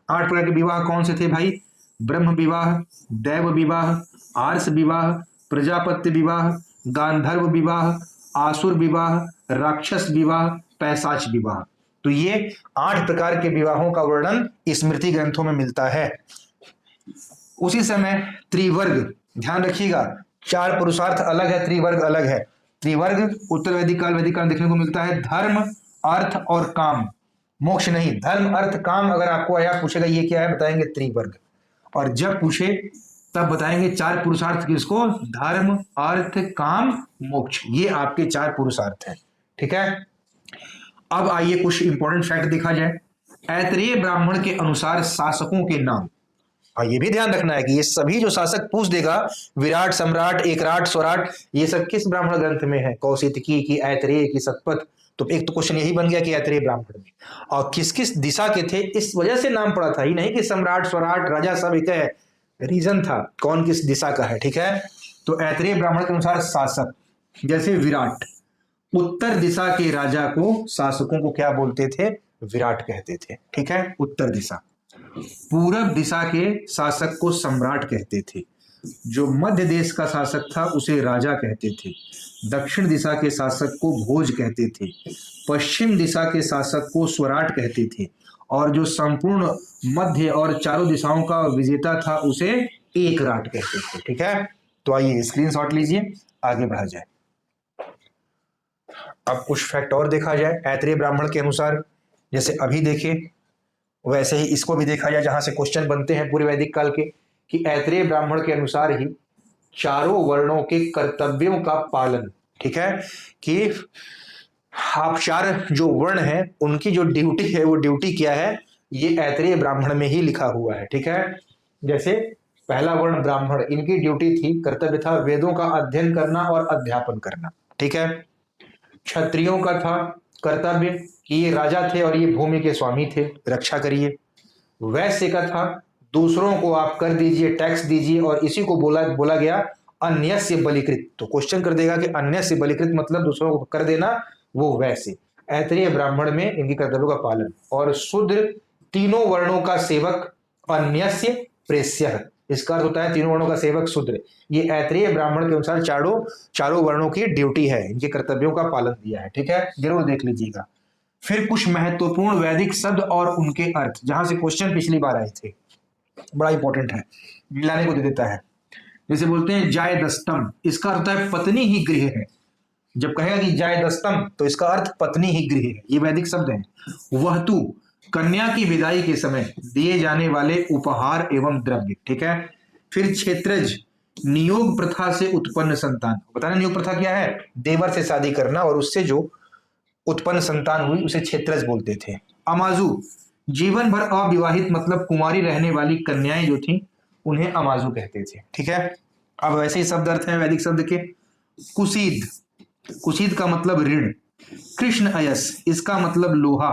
8 प्रकार के विवाह कौन से थे भाई? ब्रह्म विवाह, दैव विवाह, आर्ष विवाह, प्रजापत्य विवाह, गांधर्व विवाह, आसुर विवाह, राक्षस विवाह, पैशाच विवाह। तो ये 8 प्रकार के विवाहों का वर्णन स्मृति ग्रंथों में मिलता है। उसी समय त्रिवर्ग, ध्यान रखिएगा, 4 पुरुषार्थ अलग है, त्रिवर्ग अलग है। त्रिवर्ग उत्तर वैदिक काल वैदिक काल देखने को मिलता है, धर्म, अर्थ और काम, मोक्ष नहीं, धर्म अर्थ काम। अगर आपको आया पूछेगा ये क्या है, बताएंगे त्रिवर्ग। और जब पूछे तब बताएंगे 4 पुरुषार्थ किसको? धर्म, अर्थ, काम, मोक्ष, ये आपके 4 पुरुषार्थ हैं, ठीक है। अब आइए कुछ इंपॉर्टेंट फैक्ट देखा जाए। ऐतरेय ब्राह्मण के अनुसार शासकों के नाम, और ये भी ध्यान रखना है कि ये सभी जो शासक पूछ देगा, विराट, सम्राट, एकराट, स्वराट, ये सब किस ब्राह्मण ग्रंथ में है? कौशितकी की, ऐतरेय की, शतपथ। तो एक तो क्वेश्चन यही बन गया कि ऐतरेय ब्राह्मण में, और किस किस दिशा के थे, इस वजह से नाम पड़ा था, ही नहीं कि सम्राट, स्वराट, राजा सब एक है, रीजन था कौन किस दिशा का है, ठीक है। तो ऐतरेय ब्राह्मण के अनुसार शासक, जैसे विराट, उत्तर दिशा के राजा को, शासकों को क्या बोलते थे? विराट कहते थे, ठीक है, उत्तर दिशा। पूरब दिशा के शासक को सम्राट कहते थे, जो मध्य देश का शासक था उसे राजा कहते थे, दक्षिण दिशा के शासक को भोज कहते थे, पश्चिम दिशा के शासक को स्वराट कहते थे, और जो संपूर्ण मध्य और चारों दिशाओं का विजेता था उसे एकराट कहते थे, ठीक है। तो आइए स्क्रीनशॉट लीजिए, आगे बढ़ा जाए। अब कुछ फैक्ट और देखा जाए ऐतरेय ब्राह्मण के अनुसार, जैसे अभी देखे वैसे ही इसको भी देखा जाए, जहां से क्वेश्चन बनते हैं पूरे वैदिक काल के, कि ऐतरेय ब्राह्मण के अनुसार ही चारों वर्णों के कर्तव्यों का पालन, ठीक है, कि आप 4 जो वर्ण हैं उनकी जो ड्यूटी है वो ड्यूटी क्या है, ये ऐतरेय ब्राह्मण में ही लिखा हुआ है, ठीक है। जैसे पहला वर्ण ब्राह्मण, इनकी ड्यूटी थी, कर्तव्य था वेदों का अध्ययन करना और अध्यापन करना, ठीक है। क्षत्रियों का था कर्तव्य कि ये राजा थे और ये भूमि के स्वामी थे, रक्षा करिए। वैश्य का था दूसरों को आप कर दीजिए, टैक्स दीजिए, और इसी को बोला गया अन्यस्य बलिकृत। तो क्वेश्चन कर देगा कि अन्यस्य बलिकृत मतलब दूसरों को कर देना, वो वैश्य। ऐतरेय ब्राह्मण में इनकी कर्तव्यों का पालन। और शूद्र तीनों वर्णों का सेवक, अन्यस्य प्रेष्यः, इसका अर्थ होता है तीनों वर्णों का सेवक शूद्र। ये ऐतरेय ब्राह्मण के अनुसार चारों वर्णों की ड्यूटी है, इनके कर्तव्यों का पालन दिया है, ठीक है, जरूर देख लीजिएगा। फिर कुछ महत्वपूर्ण वैदिक शब्द और उनके अर्थ, जहां से क्वेश्चन पिछली बार आए थे, बड़ा इंपॉर्टेंट है, मिलाने को दे देता है। जैसे बोलते हैं जायदस्तम, इसका अर्थ है पत्नी ही गृह है। जब कहेगा कि जायदस्तम तो इसका अर्थ पत्नी ही गृह है, ये वैदिक शब्द है। वहतु, कन्या की विदाई के समय दिए जाने वाले उपहार एवं द्रव्य, ठीक है। फिर क्षेत्रज, नियोग प्रथा से उत्पन्न संतान। बताना नियोग प्रथा क्या है? देवर से शादी करना और उससे जो उत्पन्न संतान हुई उसे क्षेत्रज बोलते थे। अमाजू, जीवन भर अविवाहित मतलब कुंवारी रहने वाली कन्याएं जो थी उन्हें अमाजू कहते थे। ठीक है, अब वैसे ही शब्द अर्थ है वैदिक शब्द के। कुसीद, कुसीद का मतलब ऋण। कृष्ण अयस, इसका मतलब लोहा।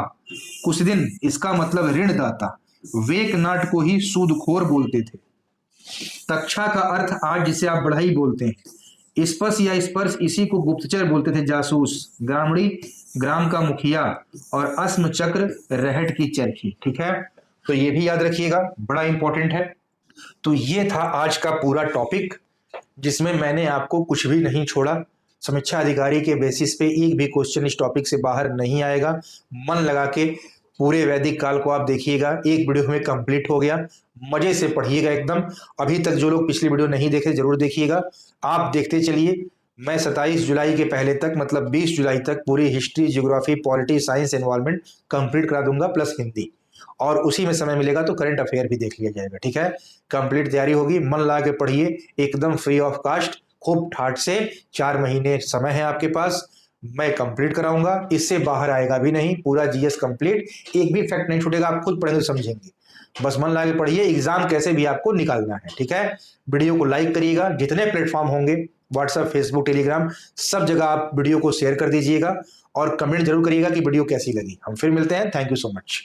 कुसदिन, इसका मतलब ऋणदाता। वेकनाट को ही सूदखोर बोलते थे। तक्षा का अर्थ आज जिसे आप बढ़ई बोलते हैं। स्पर्श या स्पर्श, इसी को गुप्तचर बोलते थे, जासूस। ग्रामणी, ग्राम का मुखिया। और अस्म चक्र, रहट की चरखी। ठीक है, तो ये भी याद रखिएगा, बड़ा इंपॉर्टेंट है। तो ये था आज का पूरा टॉपिक, जिसमें मैंने आपको कुछ भी नहीं छोड़ा। समीक्षा अधिकारी के बेसिस पे एक भी क्वेश्चन इस टॉपिक से बाहर नहीं आएगा। मन लगा के पूरे वैदिक काल को आप देखिएगा, एक वीडियो में कंप्लीट हो गया। मजे से पढ़िएगा एकदम। अभी तक जो लोग पिछली वीडियो नहीं देखे जरूर देखिएगा, आप देखते चलिए। मैं 27 जुलाई के पहले तक मतलब 20 जुलाई तक पूरी history, geography, polity, science, environment complete करा दूंगा, प्लस हिंदी। और उसी में समय मिलेगा तो करंट अफेयर भी देख लिया जाएगा। ठीक है, कंप्लीट तैयारी होगी, मन लगा के पढ़िए, एकदम फ्री ऑफ कास्ट, खूब ठाट से। 4 महीने समय है आपके पास, मैं कंप्लीट कराऊंगा, इससे बाहर आएगा भी नहीं। पूरा जीएस कंप्लीट, एक भी फैक्ट नहीं छूटेगा, आप खुद पढ़ेंगे तो समझेंगे। बस मन लगा के पढ़िए, एग्जाम कैसे भी आपको निकालना है। ठीक है, वीडियो को लाइक करिएगा, जितने प्लेटफॉर्म होंगे व्हाट्सएप, फेसबुक, टेलीग्राम, सब जगह आप वीडियो को शेयर कर दीजिएगा और कमेंट जरूर करिएगा कि वीडियो कैसी लगी। हम फिर मिलते हैं, थैंक यू सो मच।